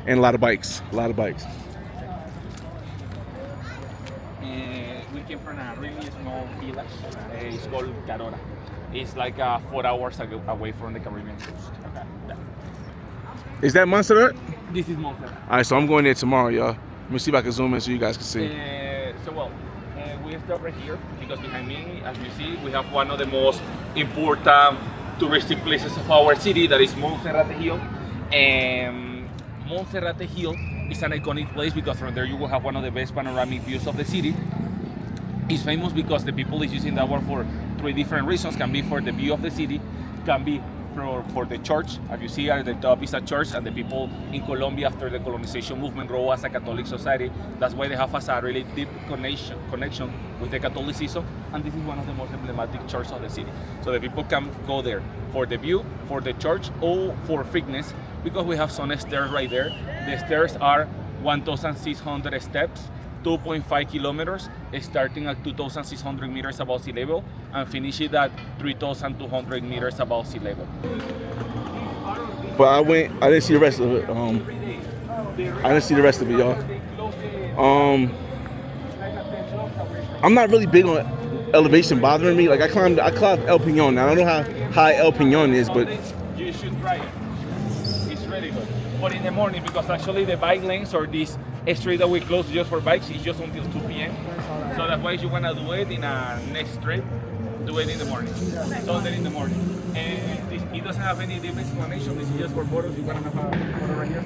And a lot of bikes. We came from a really small village. It's called Carora. It's like 4 hours away from the Caribbean coast. Okay. Yeah. Is that Monserrate? This is Monserrate. All right, so I'm going there tomorrow, y'all. Let me see if I can zoom in so you guys can see. We stop right here because behind me, as you see, we have one of the most important touristic places of our city, that is Monserrate Hill. Monserrate Hill is an iconic place because from there you will have one of the best panoramic views of the city. It's famous because the people is using that one for 3 different reasons. Can be for the view of the city, can be for the church. As you see at the top is a church, and the people in Colombia after the colonization movement grow as a Catholic society. That's why they have a really deep connection with the Catholicism, and this is one of the most emblematic churches of the city. So the people can go there for the view, for the church, or for fitness, because we have some stairs right there. The stairs are 1,600 steps, 2.5 kilometers, starting at 2,600 meters above sea level and finishing at 3,200 meters above sea level. But I didn't see the rest of it. I didn't see the rest of it, y'all. I'm not really big on elevation bothering me. Like I climbed El Peñon. Now I don't know how high El Peñon is, but you should try it. It's really good. But in the morning, because actually the bike lanes or this street that we close just for bikes is just until 2 p.m. So that's why you wanna do it in a next street, do it in the morning. Sunday in the morning. And it doesn't have any deep explanation. This is just for photos. You wanna have a photo right here?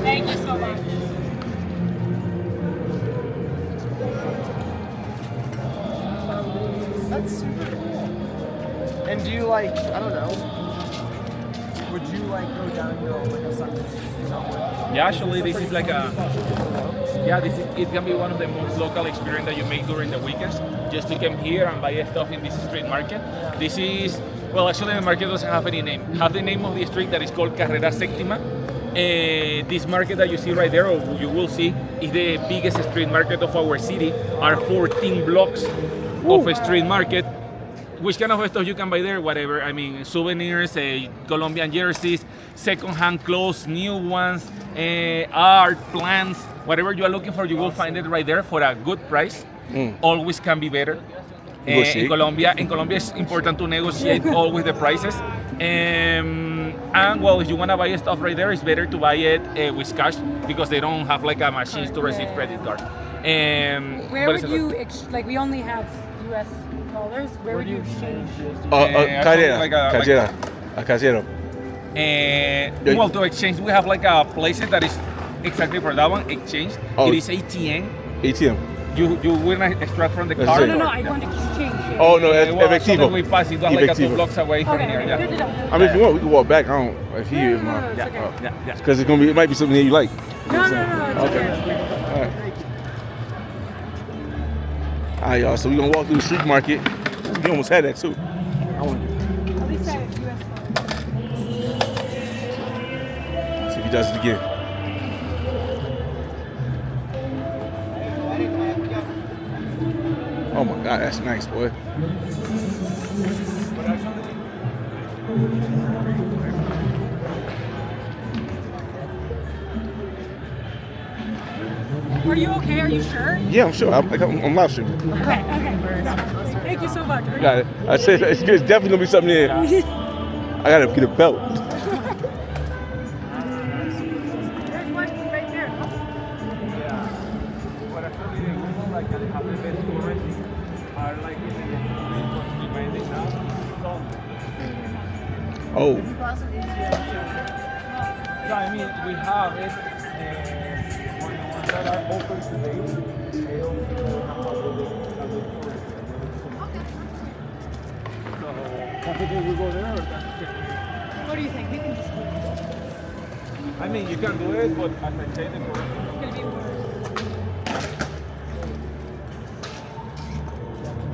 Thank you so much. That's super cool. And do you like, I don't know, would you like go downhill like a Sunday? Yeah, actually this is like it can be one of the most local experience that you make during the weekends, just to come here and buy stuff in this street market. This is, well, actually the market doesn't have any name. Have the name of the street that is called Carrera Séptima. This market that you see right there, or you will see, is the biggest street market of our city. Are 14 blocks of a street market. Which kind of stuff you can buy there? Whatever. I mean, souvenirs, Colombian jerseys, second-hand clothes, new ones, art, plants, whatever you are looking for, you will find it right there for a good price. Always can be better. In Colombia, it's important to negotiate always the prices. And well, if you want to buy stuff right there, it's better to buy it with cash because they don't have like a machine to receive credit card. Where would you, like we only have US dollars, where would you exchange? Cajero. Well, to exchange, we have like a place that is exactly for that one, exchange. It is ATM. ATM. You will not extract from the card? No, I want to exchange it. Oh, no, efectivo. We pass it like a 2 blocks away from here. Yeah. I mean, if you want, we can walk back. I don't, if he is my, because it might be something that you like. No, it's okay. All right. All right, y'all, so we're going to walk through the street market. We almost had that, too. At least I have US dollars. See if he does it again. Oh my God, that's nice, boy. Are you okay? Are you sure? Yeah, I'm sure. I'm live streaming. Okay. Thank you so much. Got it. I said it's definitely gonna be something there. I gotta get a belt. There's one right there. Oh. Yeah, I mean, we have it. On the ones that are open today, they don't have So, comfortable we go there or What do you think? We can just do it. I mean, you can do it, but as I said, It's gonna be worse.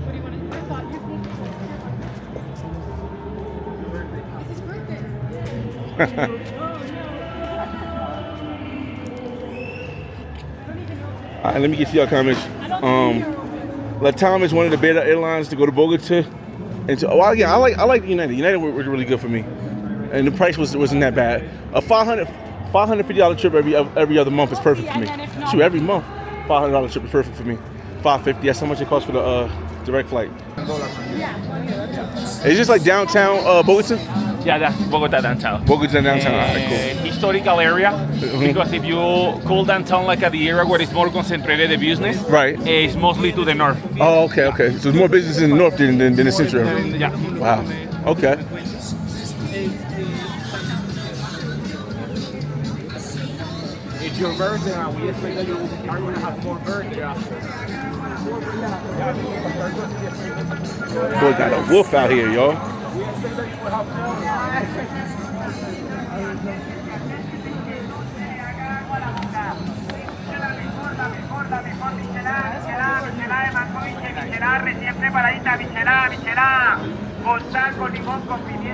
What do you want to do? I thought you think it's his birthday. All right, let me get to your comments. Latam is one of the better airlines to go to Bogota. And so, well, yeah, I like United. United was really good for me, and the price wasn't that bad. A $550 trip every other month is perfect for me. Shoot, every month, $500 trip is perfect for me. $550. That's how much it costs for the direct flight. It's just like downtown Bogota. Yeah, that's Bogota downtown. Bogota downtown. All right, cool. Historical area, because if you call downtown like at the area where it's more concentrated the business, Right. It's mostly to the north. Oh, okay, okay. So there's more business in the north than the central area. Yeah. Wow. Okay. It's your birthday, and we expect that you are going to have more birthday after. Boy, got a wolf out here, y'all. We expect that you will have more.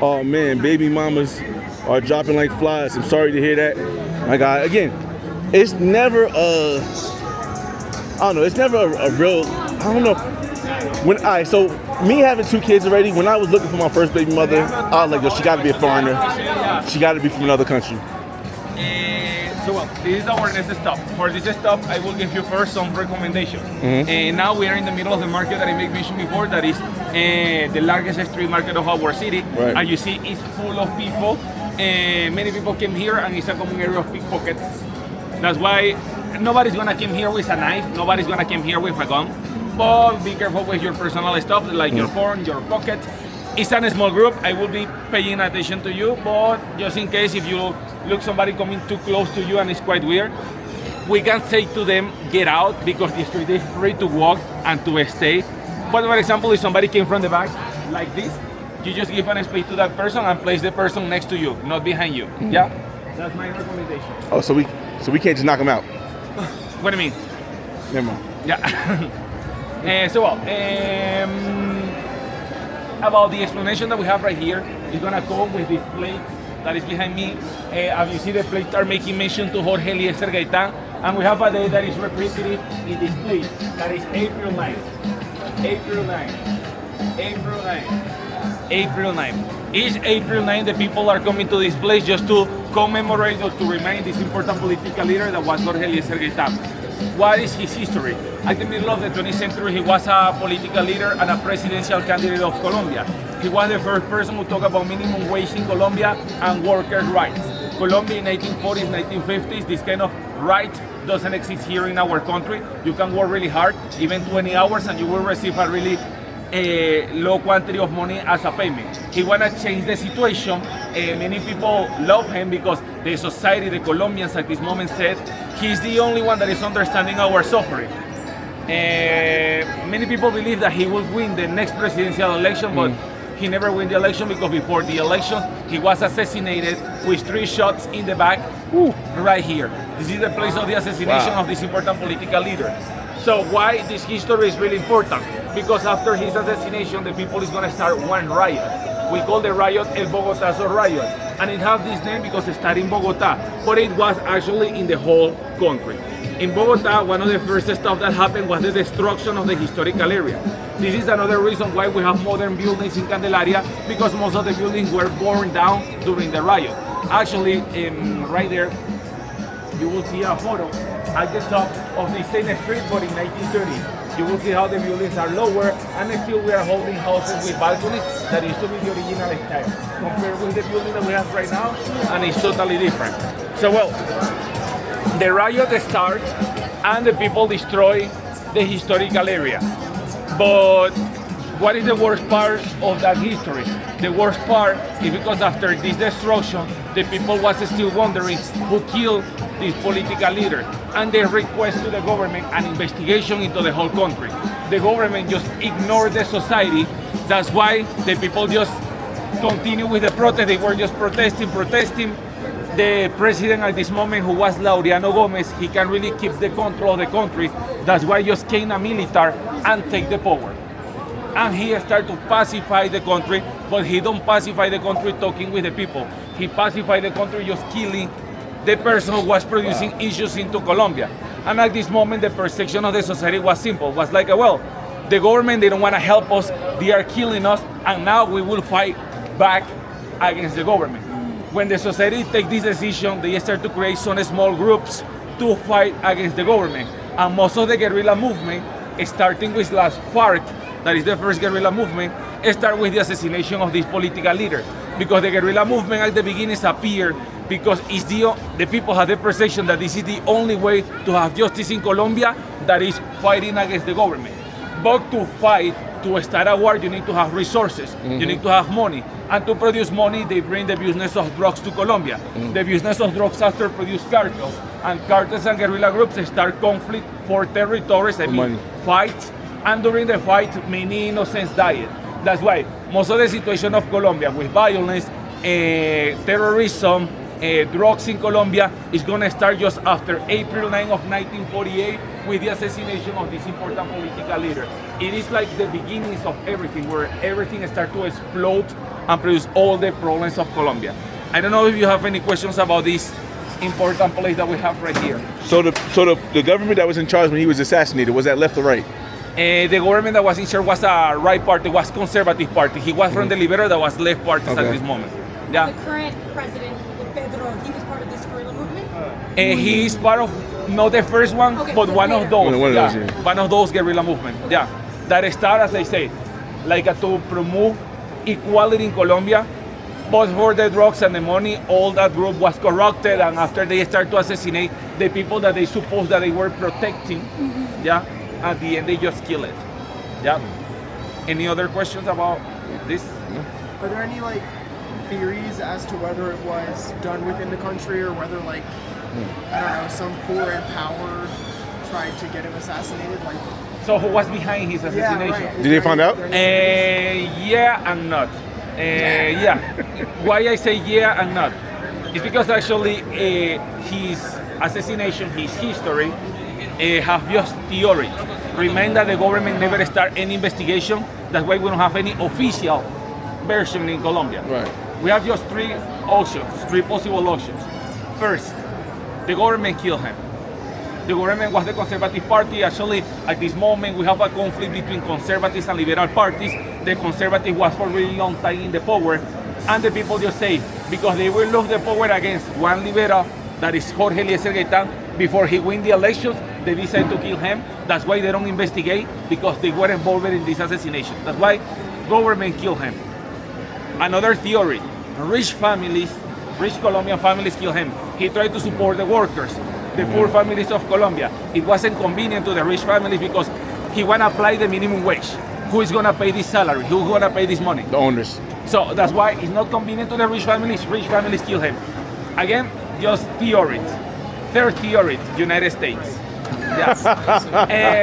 Oh man, baby mamas are dropping like flies. I'm sorry to hear that. My God, again, it's never I don't know. It's never a real. I don't know. When so me having 2 kids already. When I was looking for my first baby mother, I was like, yo, she got to be a foreigner. She got to be from another country. So well, this is our next stop. For this stop, I will give you first some recommendations. And now we are in the middle of the market that I made mention before. That is the largest street market of our city. Right. As you see, it's full of people. Many people came here, and it's a common area of pickpockets. That's why nobody's gonna come here with a knife. Nobody's gonna come here with a gun. But be careful with your personal stuff, like your phone, your pocket. It's a small group. I will be paying attention to you, but just in case if you look somebody coming too close to you and it's quite weird, we can say to them, get out, because the street is free to walk and to stay. But for example, if somebody came from the back like this, you just give an space to that person and place the person next to you, not behind you. Yeah, that's my recommendation. Oh, so we can't just knock them out. What do you mean? Never mind. Yeah. About the explanation that we have right here, is gonna come with this plate that is behind me. As you see, the plates are making mention to Jorge Gaitan, and we have a day that is representative in this plate. That is April 9th. April 9th. April 9th. April 9th. Each April 9th, the people are coming to this place just to commemorate or to remind this important political leader that was Jorge Gaitan. What is his history? At the middle of the 20th century, he was a political leader and a presidential candidate of Colombia. He was the first person who talked about minimum wage in Colombia and workers' rights. Colombia in 1940s, 1950s, this kind of right doesn't exist here in our country. You can work really hard, even 20 hours, and you will receive a really low quantity of money as a payment. He wanna change the situation. Many people love him because the society, the Colombians at this moment said, he's the only one that is understanding our suffering. Many people believe that he will win the next presidential election, but he never won the election because before the election, he was assassinated with 3 shots in the back, right here. This is the place of the assassination of this important political leader. So why this history is really important? Because after his assassination, the people is gonna start one riot. We call the riot El Bogotazo riot. And it has this name because it started in Bogota, but it was actually in the whole country. In Bogota, one of the first stuff that happened was the destruction of the historical area. This is another reason why we have modern buildings in Candelaria, because most of the buildings were burned down during the riot. Actually, right there, you will see a photo at the top of the same street, but in 1930. You will see how the buildings are lower, and still we are holding houses with balconies that used to be the original style. Compared with the building that we have right now, and it's totally different. So well, the riot starts and the people destroy the historical area. But what is the worst part of that history? The worst part is because after this destruction, the people was still wondering who killed this political leader, and they request to the government an investigation into the whole country. The government just ignored the society. That's why the people just continue with the protest. They were just protesting. The president at this moment, who was Laureano Gomez, he can really keep the control of the country. That's why just came a military and take the power. And he started to pacify the country, but he don't pacify the country talking with the people. He pacified the country just killing the person who was producing issues into Colombia. And at this moment, the perception of the society was simple. Was like, well, the government, they don't want to help us. They are killing us, and now we will fight back against the government. When the society take this decision, they start to create some small groups to fight against the government. And most of the guerrilla movement, starting with last FARC, that is the first guerrilla movement, start with the assassination of this political leader. because the guerrilla movement at the beginning appeared because it's the people have the perception that this is the only way to have justice in Colombia, that is fighting against the government. But to fight, to start a war, you need to have resources, you need to have money. And to produce money, they bring the business of drugs to Colombia. The business of drugs after produce cartels. And cartels and guerrilla groups start conflict for territories, fights. And during the fight, many innocents died. That's why most of the situation of Colombia with violence, terrorism, drugs in Colombia is going to start just after April 9 of 1948 with the assassination of this important political leader. It is like the beginnings of everything, where everything starts to explode and produce all the problems of Colombia. I don't know if you have any questions about this important place that we have right here. So the government that was in charge when he was assassinated, was that left or right? The government that was in charge was a right party, was conservative party. He was from the liberal, that was left parties at this moment. Yeah. The current president, Pedro, he was part of this guerrilla movement? He is part of, not the first one, but one of those. One of those guerrilla movements. Yeah. That start, as I say, like to promote equality in Colombia, but for the drugs and the money, all that group was corrupted, and after they start to assassinate the people that they supposed that they were protecting, at the end they just kill it. Yeah. Any other questions about this? Are there any like theories as to whether it was done within the country or whether like I don't know, some foreign power tried to get him assassinated? Like, so who was behind his assassination? Yeah, right. Did they find out? Yeah and not. Yeah. Why I say yeah and not? It's because actually his assassination, his history, have just theory. Remember that the government never start any investigation. That's why we don't have any official version in Colombia. Right. We have just three possible options. First, the government killed him. The government was the conservative party. Actually, at this moment, we have a conflict between conservatives and liberal parties. The conservative was for a really long time in the power, and the people just say, because they will lose the power against one liberal, that is Jorge Gaitan, before he win the elections, they decide to kill him. That's why they don't investigate, because they were involved in this assassination. That's why government killed him. Another theory, rich Colombian families kill him. He tried to support the workers, the poor families of Colombia. It wasn't convenient to the rich families because he want to apply the minimum wage. Who is going to pay this salary? Who's going to pay this money? The owners. So that's why it's not convenient to the rich families kill him. Again, just theories. Third theory, United States. Yes.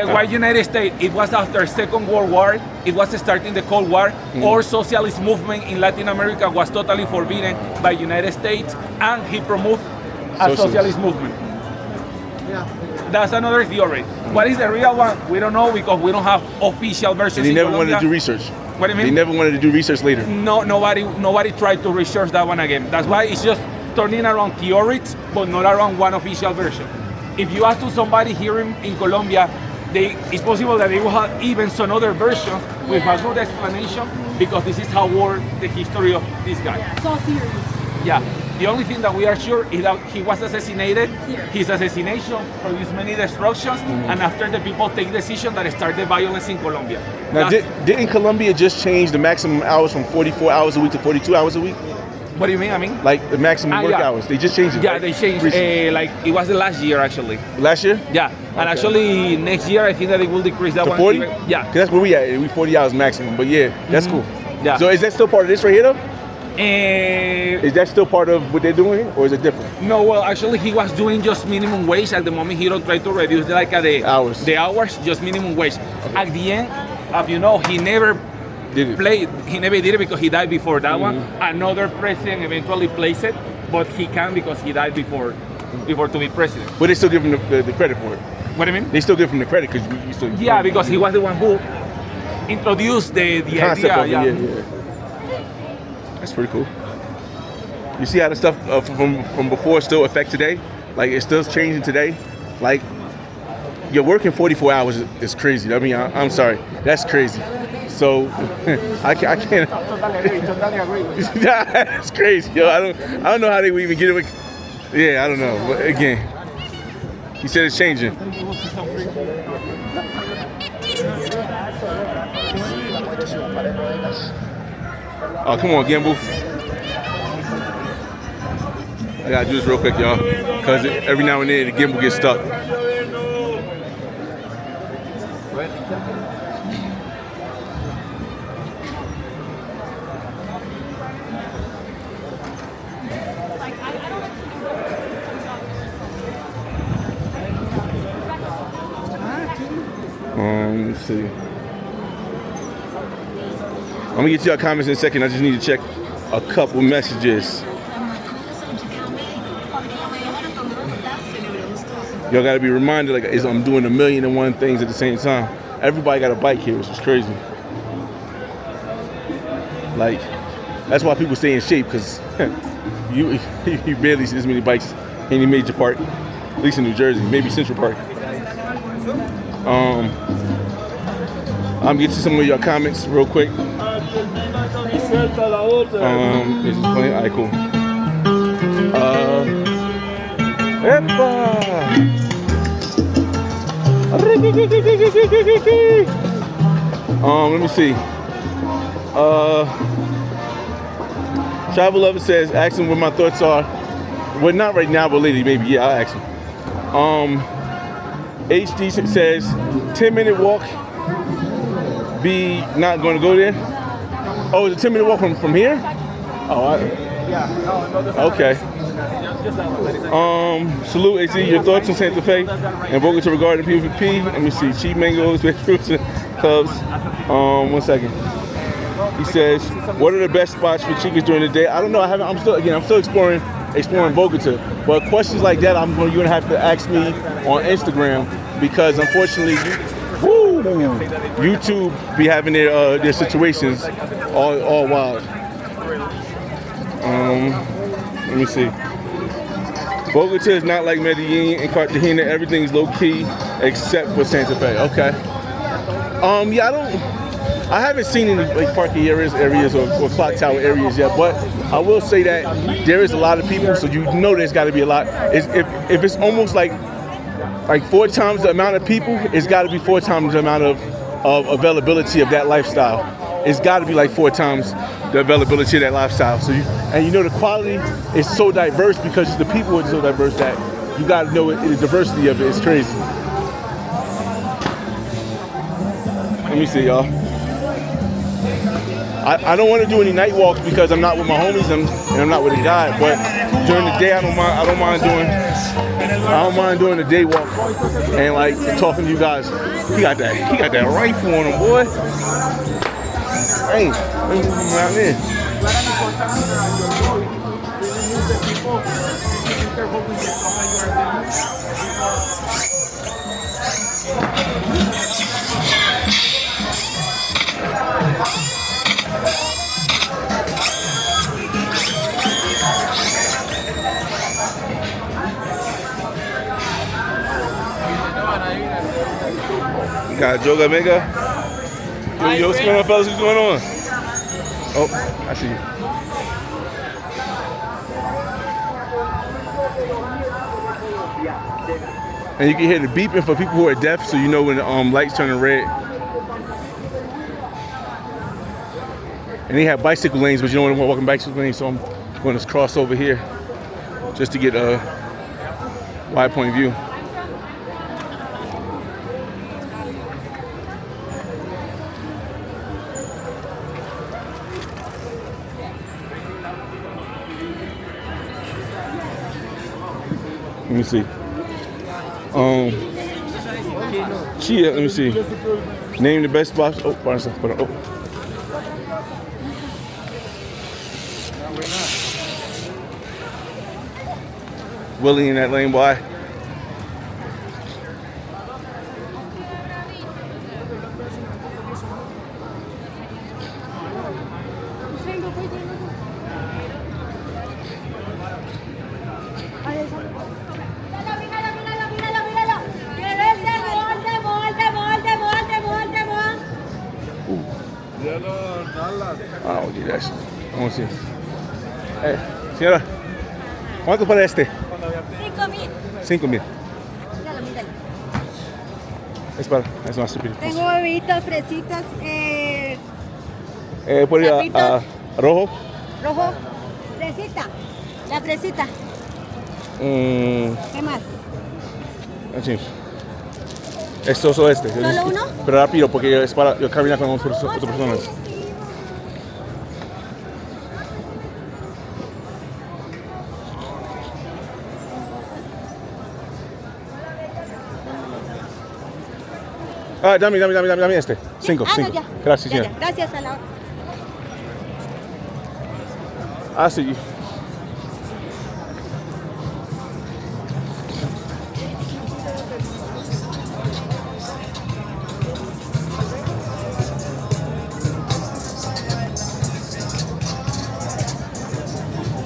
Why United States? It was after Second World War. It was starting the Cold War. All socialist movement in Latin America was totally forbidden by United States, and he promoted a socialist movement. Yeah. That's another theory. What is the real one? We don't know, because we don't have official versions. And they never wanted to do research. What do you mean? They never wanted to do research later. No, nobody tried to research that one again. That's why it's just turning around theories, but not around one official version. If you ask to somebody here in Colombia, it's possible that they will have even some other versions with a good explanation, because this is how worked the history of this guy. Yeah, it's all theories. Yeah. The only thing that we are sure is that he was assassinated. Here. His assassination produced many destructions, and after the people take decision that start the violence in Colombia. Now, didn't Colombia just change the maximum hours from 44 hours a week to 42 hours a week? What do you mean? I mean, Like the maximum work hours. They just changed it. yeah, right? they changed. Recently. Like it was the last year actually. Last year? Yeah, and actually next year I think that they will decrease that To one. 40? Yeah. 'Cause that's where we at. We 40 hours maximum. But yeah, that's cool. Yeah. So is that still part of this right here though? Uh, Is that still part of what they're doing, or is it different? no, well, actually, he was doing just minimum wage. At the moment, he don't try to reduce the Hours. The hours, just minimum wage. At the end, as you know, he never Did it? played. He never did it because he died before that one. Another president eventually plays it, but he can't because he died before to be president. But they still give him the credit for it. What do you mean? They still give him the credit because you still. Yeah, because he was the one who introduced the concept idea. of it. Yeah. That's pretty cool. You see how the stuff from before still affect today? Like it's still changing today. Like you're working 44 hours is crazy. I mean, I'm sorry, that's crazy. So I can't. Totally agree with you. That's crazy, yo. I don't know how they would even get it. Yeah, I don't know. But again, he said it's changing. Oh, come on, Gimbal. I gotta do this real quick, y'all, because every now and then the gimbal gets stuck. Let's see. I'm gonna get to y'all comments in a second. I just need to check a couple messages. Y'all gotta be reminded, like, I'm doing 1,000,001 things at the same time. Everybody got a bike here, which is crazy. Like, that's why people stay in shape, because you barely see this many bikes in any major park, at least in New Jersey, maybe Central Park. I'm getting to some of your comments real quick. Is this playing? Alright, cool. Let me see. Travel Lover says, ask him what my thoughts are. Well, not right now, but later, maybe. Yeah, I'll ask him. HD says, 10-minute walk. Be not going to go there? Oh, it's a 10-minute walk from here? Oh, okay. Salute, AC. Your thoughts on Santa Fe and Bogota regarding PvP? Let me see. Cheap mangoes, best fruits and clubs. 1 second. He says, what are the best spots for chicas during the day? I don't know. I'm still exploring Bogota. But questions like that, you're gonna have to ask me on Instagram, because unfortunately, YouTube be having their situations all wild. Let me see. Bogota is not like Medellin and Cartagena. Everything's low key except for Santa Fe. Okay. I haven't seen any like parking areas or clock tower areas yet, but I will say that there is a lot of people, so you know there's got to be a lot. If it's almost like 4 times the amount of people, it's got to be 4 times the amount of availability of that lifestyle. It's got to be like 4 times the availability of that lifestyle. So the quality is so diverse because the people are so diverse that you got to know the diversity of it. It's crazy. Let me see, y'all. I don't want to do any night walks because I'm not with my homies and I'm not with a guy. But during the day, I don't mind doing a day walk and like talking to you guys. He got that rifle on him, boy. Hey, let me move him around there. Got Joga Mega. Yo, what's going on, fellas? What's going on? Oh, I see you. And you can hear the beeping for people who are deaf, so you know when the lights turning red. And they have bicycle lanes, but you don't want to walk in bicycle lanes, so I'm going to cross over here just to get a wide point view. Let me see. Chia, let me see. Name the best spots. Oh, pardon. Oh. Willie in that lane, boy. Oh, yeah, that's. Vamos a ver. Señora, ¿cuánto para este? 5,000. 5,000. Míralo, míralo. Es más estúpido. Tengo bebitos, fresitas, Por ir a rojo. rojo. Fresita. La fresita. ¿Qué más? Así. Es solo este. ¿Solo uno? Pero rápido porque es para yo caminar con otras personas. Ah, dame este. 5. No, ya. Gracias, Ya, ya. Gracias a la hora. Ah, sí.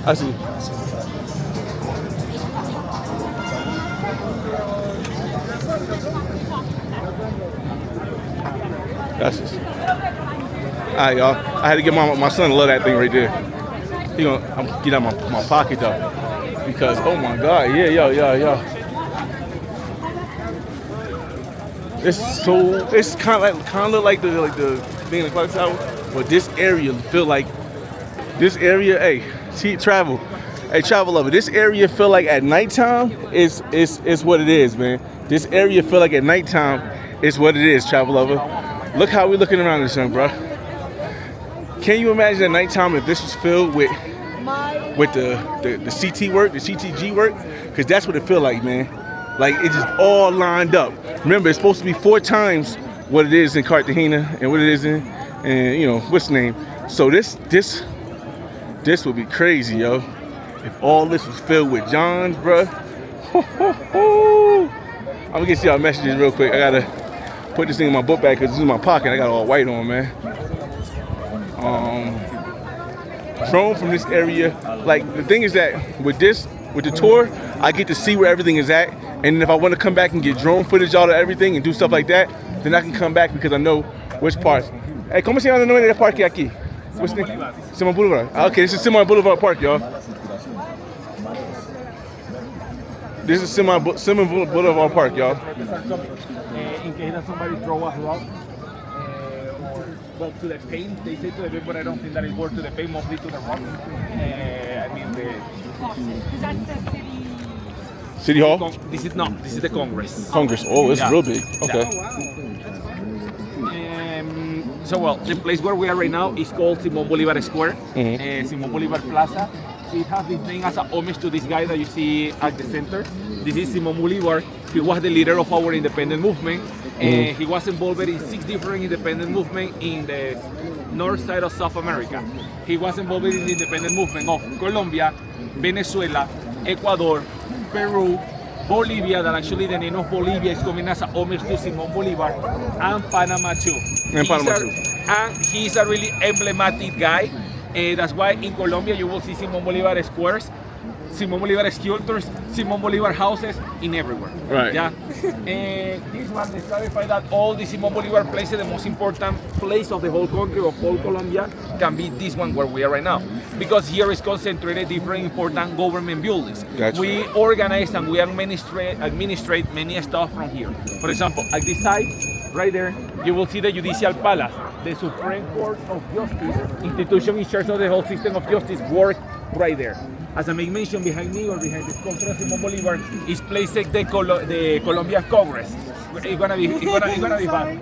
Así. Gracias. All right, y'all. I had to get my son to love that thing right there. He gonna get out my pocket though, because oh my God, yeah, yo. It's kind of look like the thing in the clock tower, but this area feel like Hey, see travel lover. This area feel like at nighttime is what it is, man. This area feel like at nighttime is what it is, travel lover. Look how we looking around this thing, bro. Can you imagine at nighttime if this was filled with the CT work, the CTG work? Because that's what it feel like, man. Like it just all lined up. Remember, it's supposed to be 4 times what it is in Cartagena and what it is in, and you know what's the name. So this would be crazy, yo. If all this was filled with Johns, bro. I'm gonna get y'all messages real quick. I gotta put this thing in my book bag because it's in my pocket. I got all white on, man. Drone from this area. Like the thing is that with the tour, I get to see where everything is at. And if I want to come back and get drone footage out of everything and do stuff like that, then I can come back because I know which parts. Hey, ¿cómo se llama el nombre del parque aquí? What's the name? Simon Boulevard. Okay, this is Simon Boulevard Park, y'all. This is Simon Boulevard Park, y'all. In case that somebody throw us rock, well, to the paint, they say to the paint, but I don't think that it works to the paint, mostly to the rock. I mean, Because that's the city. City Hall? This is the Congress. Congress. Oh, it's real big. Okay. So, well, the place where we are right now is called Simón Bolívar Square, Simón Bolívar Plaza. So it has this thing as a homage to this guy that you see at the center. This is Simón Bolívar. He was the leader of our independent movement. He was involved in 6 different independent movements in the north side of South America. He was involved in the independent movement of Colombia, Venezuela, Ecuador, Peru, Bolivia, that actually the name of Bolivia is coming as a homage to Simón Bolívar, and Panama too. And he's a really emblematic guy. That's why in Colombia you will see Simón Bolívar squares, Simón Bolívar sculptures, Simón Bolívar houses in everywhere. Right. Yeah. This one, they clarify that all the Simón Bolívar places, the most important place of the whole country, of whole Colombia, can be this one where we are right now. Because here is concentrated different important government buildings. Gotcha. We organize and we administrate many stuff from here. For example, at this side, right there, you will see the Judicial Palace, the Supreme Court of Justice, institution in charge of the whole system of justice, work right there. As I make mention, behind me or behind the sculpture of Simón Bolívar is placed the Colombian Congress. It's gonna be fun.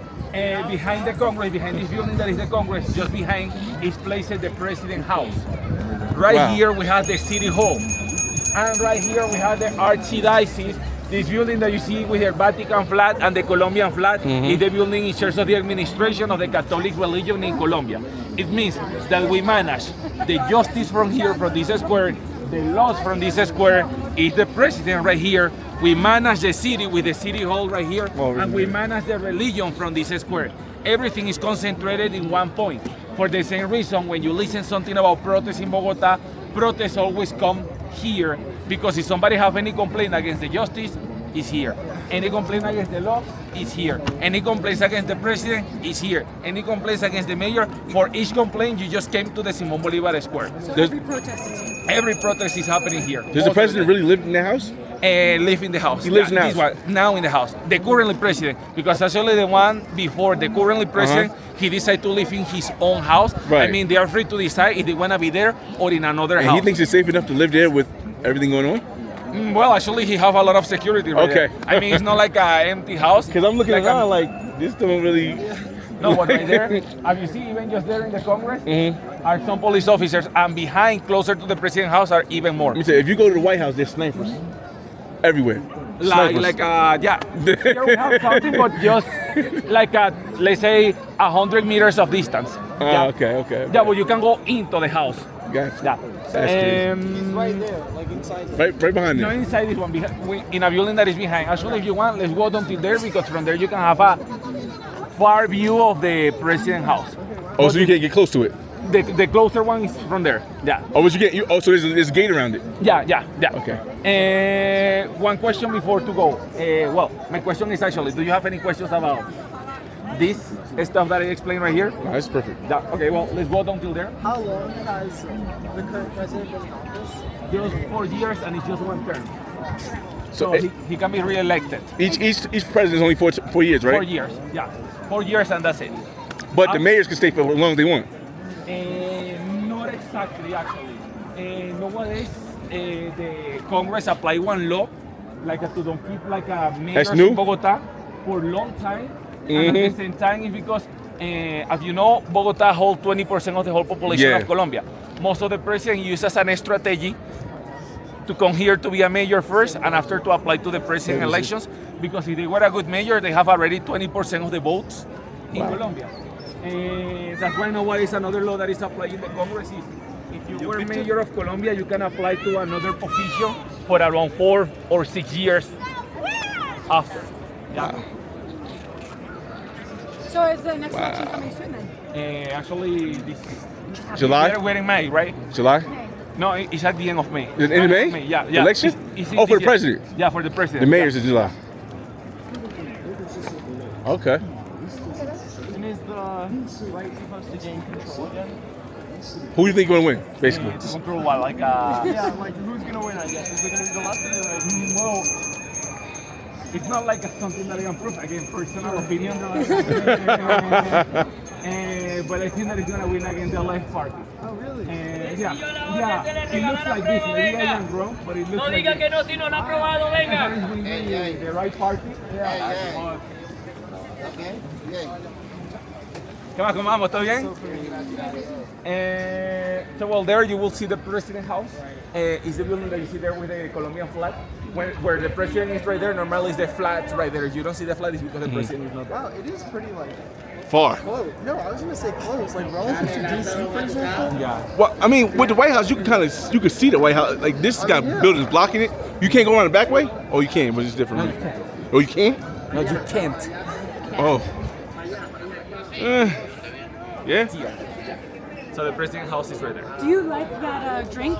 Behind the Congress, behind this building that is the Congress, just behind is placed the President House. Right here we have the City Hall. And right here we have the Archdiocese. This building that you see with the Vatican flag and the Colombian flag is the building in charge of the administration of the Catholic religion in Colombia. It means that we manage the justice from here, from this square, the laws from this square, is the president right here. We manage the city with the city hall right here, and we manage the religion from this square. Everything is concentrated in one point. For the same reason, when you listen something about protests in Bogota, protests always come here, because if somebody have any complaint against the justice, is here. Any complaint against the law is here. Any complaints against the president is here. Any complaints against the mayor, for each complaint you just came to the Simón Bolívar Square. So every protest is here. Every protest is happening here. Does the president really live in the house? Live in the house. He lives in the This house. one, now in the house. The currently president, because actually the one before the currently president, he decided to live in his own house. Right. I mean, they are free to decide if they want to be there or in another And house. he thinks it's safe enough to live there with everything going on? Well, actually, he have a lot of security right Okay. there. I mean, it's not like an empty house. Because I'm looking like around like, this don't really... No, but right there, as you see, even just there in the Congress, Mm-hmm. are some police officers, and behind, closer to the president's house, are even more. Let me say, if you go to the White House, there's snipers everywhere. Snipers. Yeah. Here we have something, but just like let's say 100 meters of distance. Yeah. Okay. Yeah, but you can go into the house. Gotcha. Yeah. That's Right there, like inside. right behind No, them. inside this one, in a building that is behind. Actually, if you want, let's go down to there, because from there you can have a far view of the president's house. Oh, so you can't get close to it. The closer one is from there. Yeah. Oh, but you can't. So there's a gate around it. Yeah. Okay. One question before to go. Well, my question is actually, do you have any questions about this stuff that I explained right here? Oh, that's perfect. Yeah. Okay, well, let's go down till there. How long has the current president been in office? Just 4 years, and it's just one term. So So he can be re-elected. each president is only 4 years, right? 4 years, yeah. 4 years, and that's it. But the mayors can stay for as long as they want. Not exactly, actually. Nowadays, the Congress apply one law, like to don't keep like a mayors That's new? in Bogota for a long time. And at the same time, it's because, as you know, Bogota holds 20% of the whole population Yeah. of Colombia. Most of the president uses as a strategy to come here to be a mayor first, and after to apply to the president elections, because if they were a good mayor, they have already 20% of the votes in Colombia. That's why nowadays another law that is applied in the Congress is, if you were mayor of Colombia, you can apply to another position for around 4 or 6 years after. Yeah. So is the next election coming soon then? Actually, this July? we're in May, right? July? No, it's at the end of May. In the May? Yeah. Election? It's Oh, for the this year. president? Yeah, for the president. The mayor's in July. Okay. And is the right supposed to gain control again? Who do you think is going to win, basically? To control what, like Yeah, like who's gonna win? I guess is it gonna be the left or the right? well, it's not like something that I can prove. Again, personal opinion. But I think that it's gonna win against the left party. Oh, really? Yeah. It looks like this. Maybe I am wrong, but it looks like this. no, si no lo ha probado, venga. The right party. Yeah. ¿Qué más, cómo vamos? ¿Todo bien? So well, there you will see the president house. Is the building that you see there with the Colombian flag. Where the president is right there, normally is the flag right there. If you don't see the flag, it's because the president is not there. Wow, it is pretty like Far. close. No, I was gonna say close, like relative to DC, for example. Yeah. Well, I mean, with the White House, you can see the White House. Like this got buildings blocking it. You can't go around the back way. Oh, you can, but it's different. Oh, you can? No, you can't. Oh. Yeah. So the president house is right there. Do you like that drink?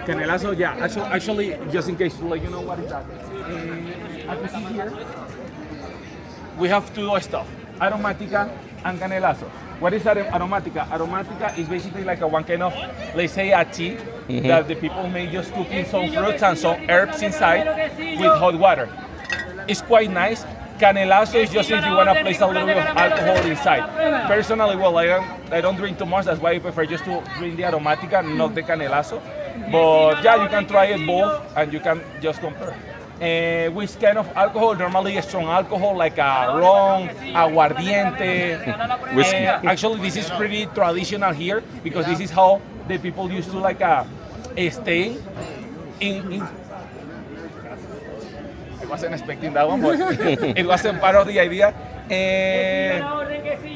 Canelazo, yeah. Actually, just in case to let you know what is that. As you see here, we have two stuff: aromática and canelazo. What is aromática? Aromática is basically like a one kind of, let's say, a tea that the people may just cooking some fruits and some herbs inside with hot water. It's quite nice. Canelazo is just if you want to place a little bit of alcohol inside. Personally, well, I don't drink too much. That's why I prefer just to drink the aromática, not the canelazo. But yeah, you can try it both, and you can just compare. Which kind of alcohol? Normally a strong alcohol like a rum, aguardiente, whiskey. Actually, this is pretty traditional here because this is how the people used to like stay in. I wasn't expecting that one, but it wasn't part of the idea.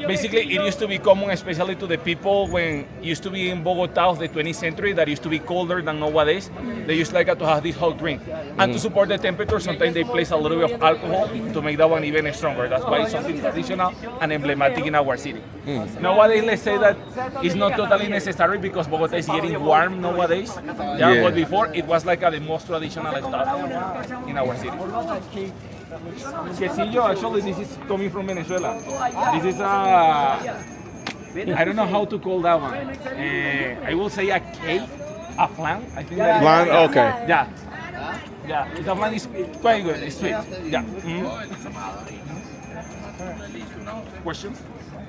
Basically, it used to be common, especially to the people when used to be in Bogota of the 20th century, that used to be colder than nowadays. They used like to have this hot drink. And to support the temperature, sometimes they place a little bit of alcohol to make that one even stronger. That's why it's something traditional and emblematic in our city. Nowadays, let's say that it's not totally necessary because Bogota is getting warm nowadays. Yeah. But before, it was like the most traditional stuff in our city. Quesillo, actually, this is coming from Venezuela. This is I don't know how to call that one. I will say a cake, a flan. I think that Flan? Okay. Yeah. Yeah, the flan is quite good. It's sweet. Yeah. Question?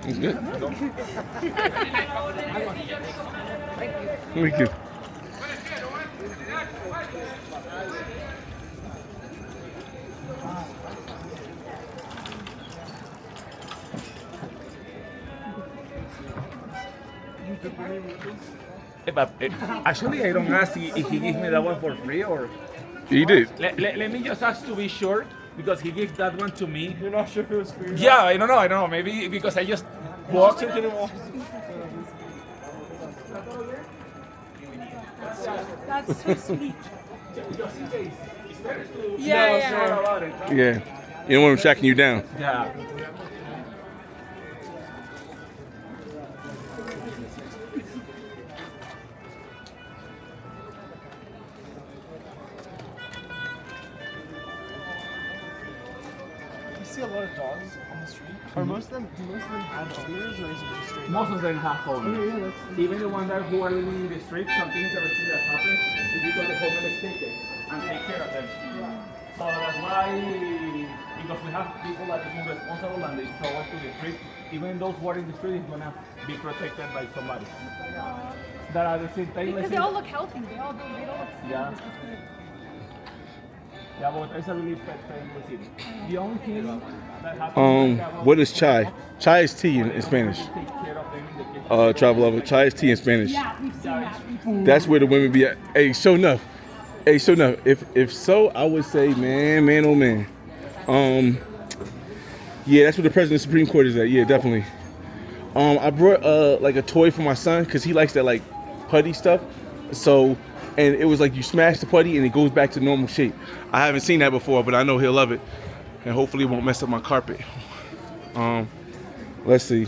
It's good. Thank you. Actually, I don't ask if he gives me that one for free or. He did. Let me just ask to be sure because he gave that one to me. You're not sure if it was free. Yeah, I don't know. Maybe because I just walked into the wall. That's so sweet. Just in case. It's better to Yeah, know yeah. more about it. Right? Yeah. You don't want him tracking you down. Yeah. You see a lot of dogs on the street. Are most of them? Do most of them have owners, or is it just straight? Most of them have owners. Even the ones that who are living in the street, something interesting that happens is because the homeless take it and take care of them. So that's why, because we have people that is irresponsible and they throw us to the street, even those who are in the street is gonna be protected by somebody. That are the same thing. Because they all look healthy. They all look Yeah. Yeah, but it's a really pet-friendly city. The only thing that happens What is chai? Chai is tea in Spanish. Travel level. Chai is tea in Spanish. Yeah, we've seen that. We've seen That's where the women be at. Hey, sure enough. If so, I would say, man, oh man. Yeah, that's where the president of the Supreme Court is at. Yeah, definitely. I brought like a toy for my son because he likes that like putty stuff. So, and it was like you smash the putty and it goes back to normal shape. I haven't seen that before, but I know he'll love it, and hopefully it won't mess up my carpet. Let's see.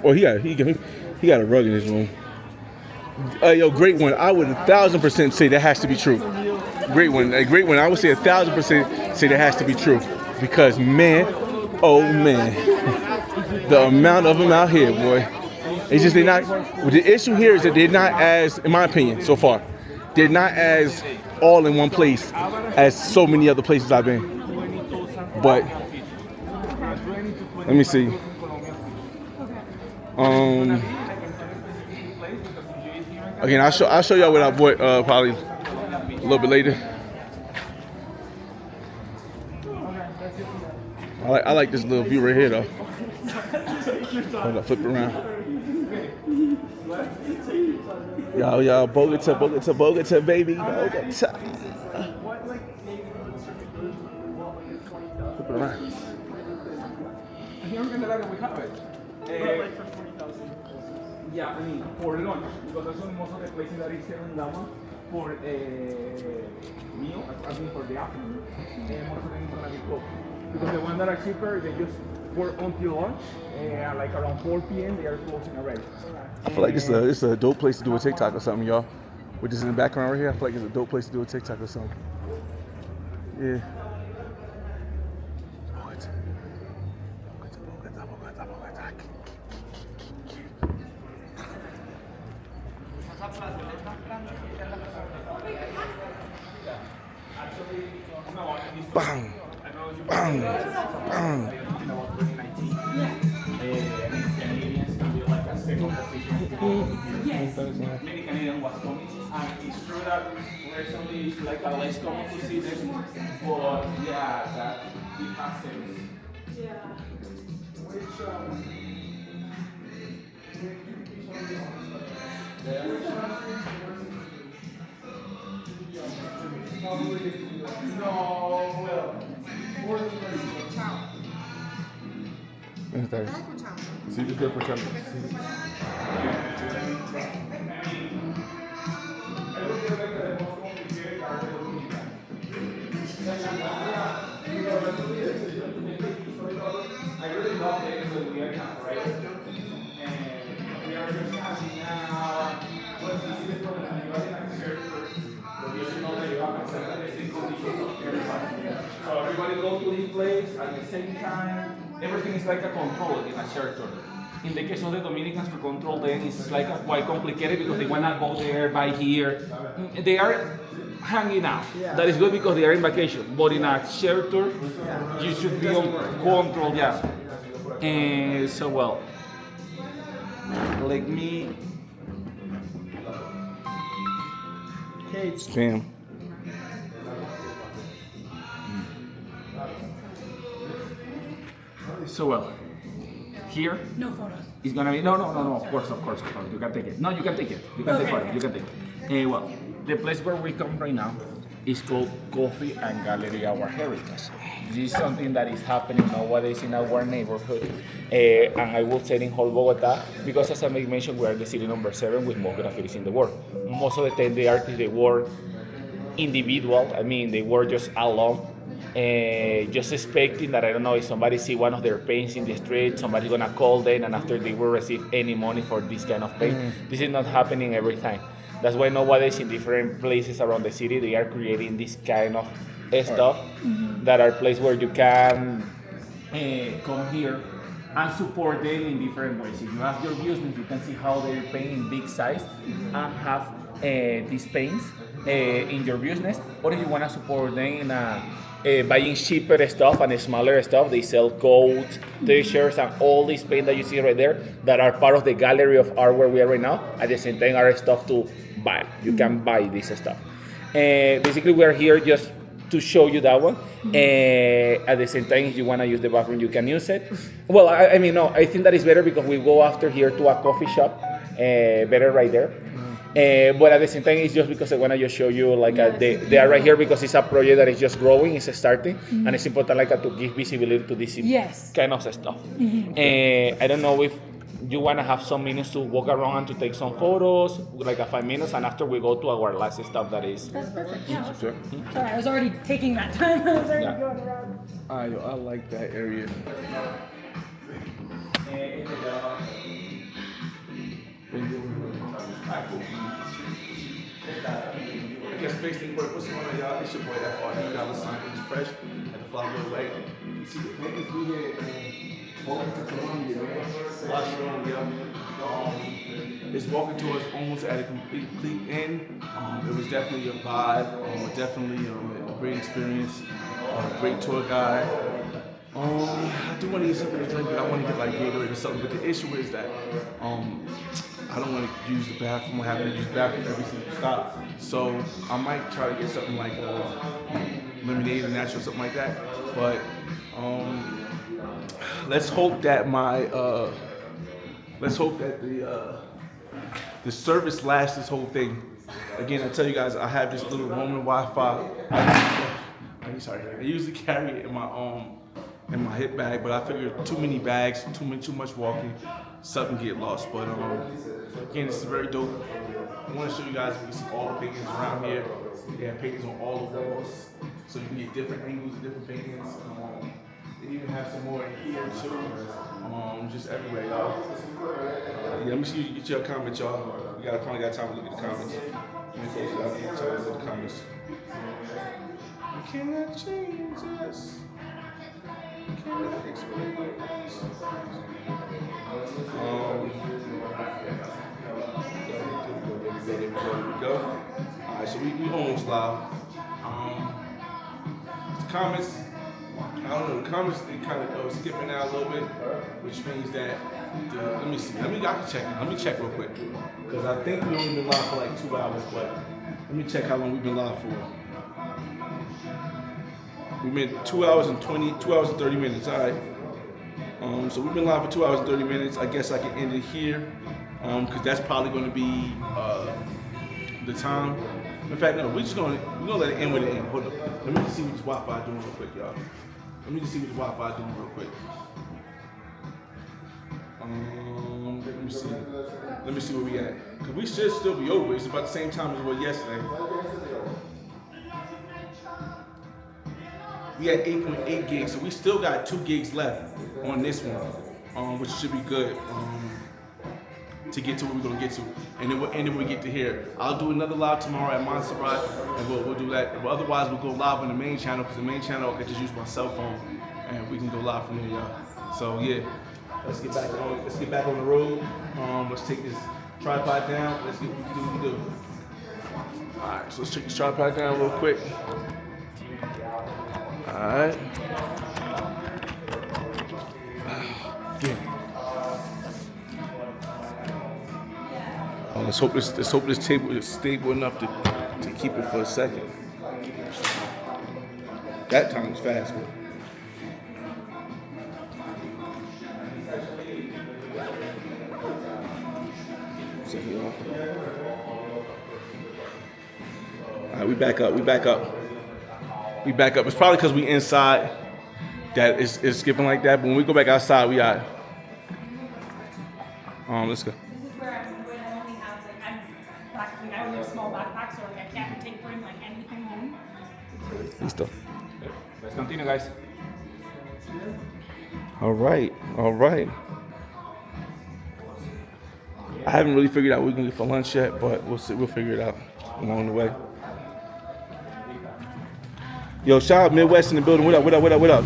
Oh, he got a rug in his room. Yo, great one. I would 1,000% say that has to be true. Great one. A great one. I would say 1,000% say that has to be true because man, oh man, the amount of them out here, boy. It's just they're not. The issue here is that they're not as, in my opinion, so far, they're not as all in one place as so many other places I've been. But let me see. Again, I'll show y'all what I bought probably a little bit later. I like this little view right here though. Hold up, flip it around. Y'all, Bogota, baby, Bogota. Flip it around. Here in Candelaria we have it. Like for 40,000. Yeah, I mean, for lunch, because that's what most of the places that is selling that one for meal, I mean for the afternoon, most of them is gonna be cooked. Because the ones that are cheaper, they just work until lunch, like around 4 p.m. they are closing already. I feel like it's a dope place to do a TikTok or something, y'all. With this in the background right here, I feel like it's a dope place to do a TikTok or something. Yeah. Bang, bang, bang. Many Canadian was coming, and it's true that recently it's like a less common to see them, but yeah, that it has sense. Yeah. Sí, yo estoy escuchando. I really love it when we are collaborating, and we are just having now what's the easiest problem when you are in a church, but you should know that you have accepted the same conditions of everybody. So everybody goes to this place at the same time. Everything is like a control in a shelter. In the case of the Dominicans, to control them is like quite complicated because they wanna go there, buy here. They are hanging out. Yeah. That is good because they are in vacation. But in a shelter, you should be on control, yeah. And so well, let me. Kate. Damn. So well, here No photos. it's gonna be no. Of course. You can take it. No, you can take it. You can take it. You can take it. Well, the place where we come right now is called Coffee and Gallery Our Heritage. This is something that is happening nowadays in our neighborhood, and I will say in whole Bogota, because as I mentioned, we are the city number 7 with most graffitis in the world. Most of the time, the artists, they work individual. I mean, they work just alone, just expecting that, I don't know, if somebody see one of their paints in the street, somebody's gonna call them, and after they will receive any money for this kind of paint. This is not happening every time. That's why nowadays in different places around the city, they are creating this kind of stuff that are places where you can come here and support them in different ways. If you have your business, you can see how they're painting big size and have these paints in your business. Or if you want to support them in buying cheaper stuff and smaller stuff, they sell coats, t-shirts, and all this paint that you see right there that are part of the gallery of art where we are right now. At the same time, are stuff to buy. You can buy this stuff. Basically, we are here just to show you that one. At the same time, if you want to use the bathroom, you can use it. Well, I mean, no, I think that is better because we go after here to a coffee shop, better right there. But at the same time, it's just because I want to just show you like they are right here because it's a project that is just growing, it's starting, and it's important like to give visibility to this kind of stuff. I don't know if you want to have some minutes to walk around and to take some photos, like 5 minutes, and after we go to our last stop that is. That's perfect. Yeah. Sorry, I was already taking that time. I was already going around. I like that area. I guess basically what's going on, y'all? It's your boy $1 fresh at the Flower Way. You see the paintings we had walking to Colombia, man. It's walking to us almost at a complete end. It was definitely a vibe, definitely a great experience, great tour guide. I do want to get something to drink, but I want to get like Gatorade or something. But the issue is that I don't want to use the bathroom. I have to use the bathroom every single stop. So I might try to get something like lemonade or natural, something like that. But let's hope that the service lasts this whole thing. Again, I tell you guys, I have this little Roman Wi-Fi. I usually carry it in my hip bag, but I figure too many bags, too much walking, something get lost. But again, this is very dope. I want to show you guys, we see all the paintings around here. They have paintings on all the walls, so you can get different angles of different paintings. They even have some more in here too, just everywhere, y'all. Yeah, let me see you get your comments, y'all. We finally got time to look at the comments. Let me close it out. Let me tell you the comments. You cannot change us. You cannot explain us. There we go. Alright, so we almost live. The comments, I don't know, the comments they kind of skipping out a little bit, which means that let me see. I can check. Let me check real quick because I think we only been live for like 2 hours, but let me check how long we've been live for. We've been 2 hours and 30 minutes. All right. So we've been live for 2 hours and 30 minutes. I guess I can end it here because that's probably going to be the time. In fact, no, we're gonna let it end with it end. Hold up. Let me just see what this Wi-Fi doing real quick, y'all. Let me just see what the Wi-Fi doing real quick. Let me see where we at. Cause we should still be over. It's about the same time as it was yesterday. We had 8.8 gigs, so we still got 2 gigs left on this one, which should be good to get to where we're gonna get to. And then we'll end it when we get to here. I'll do another live tomorrow at Monserrate, and we'll do that. But otherwise, we'll go live on the main channel, because the main channel I can just use my cell phone, and we can go live from there, y'all. So yeah, let's get back on the road. Let's take this tripod down. Let's get what we do. All right, so let's take this tripod down real quick. All right. Yeah. Let's hope this table is stable enough to keep it for a second. That time was fast, man. All right, we back up. It's probably because we inside that it's skipping like that. But when we go back outside, we got. Let's go. This is where I only have I only have small backpacks, so I can't bring anything home. Listo. Let's continue, guys. All right. I haven't really figured out what we're gonna get for lunch yet, but we'll see. We'll figure it out along the way. Yo, shout out Midwest in the building. What up?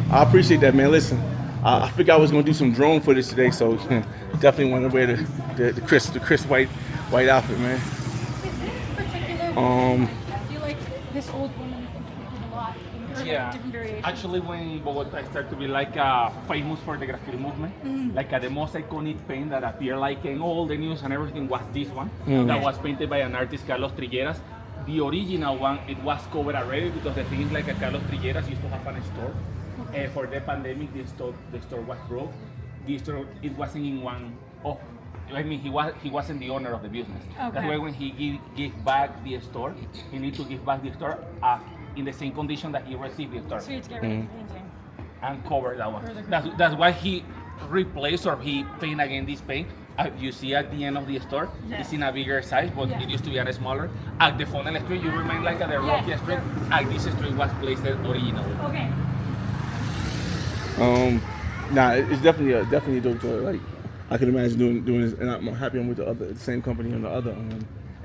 I appreciate that, man. Listen, I figured I was gonna do some drone footage today, so definitely want to wear the crisp white outfit, man. Is this particular? I feel like this old woman did a lot. Yeah, Different variations. actually when Bogota started to be famous for the graffiti movement, the most iconic paint that appeared in all the news and everything was this one that was painted by an artist, Carlos Trilleras. The original one, it was covered already because the thing is Carlos Trilleras used to have a store. For the pandemic, the store was broke. The store, it wasn't in one of, he wasn't the owner of the business. Okay. That's why when he gave back the store, he needs to give back the store in the same condition that he received the store. So you have to get rid of the painting. And cover that one. That's why he replaced or he paint again this paint. You see at the end of the store, it's in a bigger size, but it used to be a smaller. At the Funnel Street, you remind the Rocky Street. At this street was placed originally. Okay. It's definitely a dope tour. I can imagine doing this, and I'm happy I'm with the same company on the other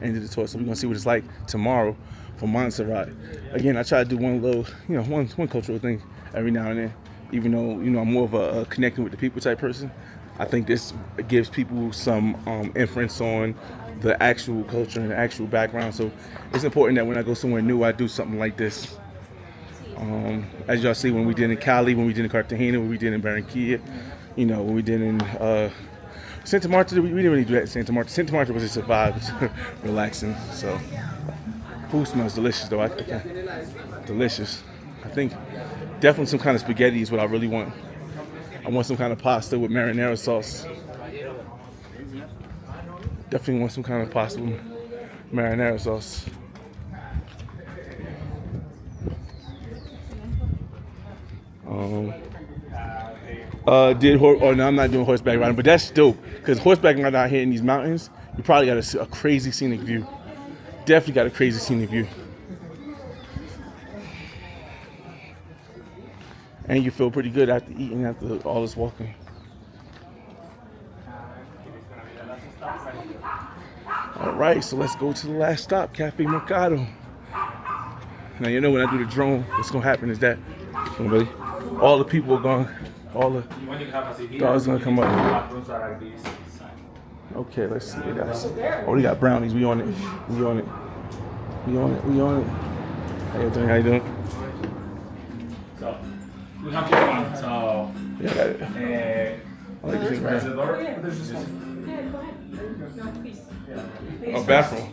end of the tour. So we're gonna see what it's like tomorrow for Monserrate. Again, I try to do one little, one cultural thing every now and then. Even though I'm more of a connecting with the people type person, I think this gives people some inference on the actual culture and the actual background. So it's important that when I go somewhere new, I do something like this. As y'all see, when we did in Cali, when we did in Cartagena, when we did in Barranquilla, when we did in Santa Marta, we didn't really do that in Santa Marta. Santa Marta was just a vibe, it's relaxing. So food smells delicious though. Delicious. I think definitely some kind of spaghetti is what I really want. I want some kind of pasta with marinara sauce. Definitely want some kind of pasta with marinara sauce. No, I'm not doing horseback riding, but that's dope. Because horseback riding out here in these mountains, you probably got a crazy scenic view. Definitely got a crazy scenic view. And you feel pretty good after eating, after all this walking. All right, so let's go to the last stop, Cafe Mercado. Now, when I do the drone, what's gonna happen is that all the people are going, all the dogs are gonna come up. Okay, let's see, guys. Oh, we got brownies. We on it. Hey, Anthony, how you doing? So we have this one. So yeah, I got it. I like this thing right here. Oh, bathroom.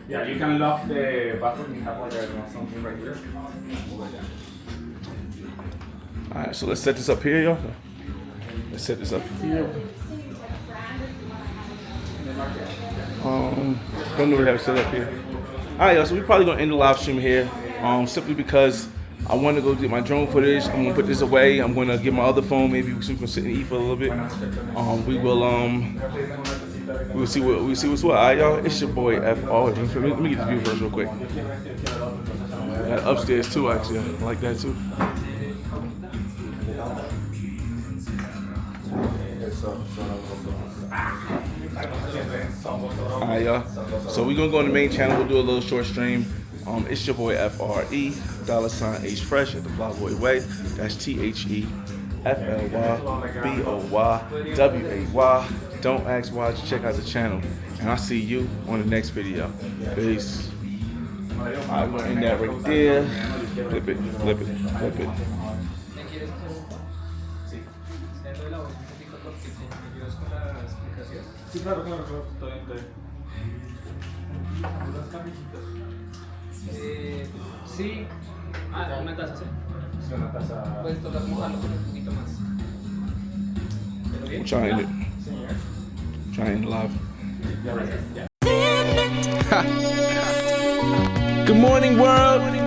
Yeah, you can lock the bathroom. You have something right here. All right, so let's set this up here, y'all. Let's set this up here. Don't know how to set up here. All right, y'all. So we're probably gonna end the live stream here, simply because I want to go get my drone footage. I'm gonna put this away. I'm gonna get my other phone. Maybe we can sit and eat for a little bit. We'll see what's what. All right, y'all. It's your boy FR. Let me get this view first, real quick. Got upstairs too, actually. I like that too. Alright, y'all. So we're gonna go on the main channel. We'll do a little short stream. It's your boy FRE, $H Fresh at the Flyboy Way. That's THEFLYBOYWAY. Don't ask why, just check out the channel. And I'll see you on the next video. Peace. Alright, we're gonna end that right there. Flip it. Sí, claro, estoy sí. Una taza, sí. Una taza. Puedes tocar mojarlo con un poquito más. We'll try and end it. Try and end live. Good morning, world.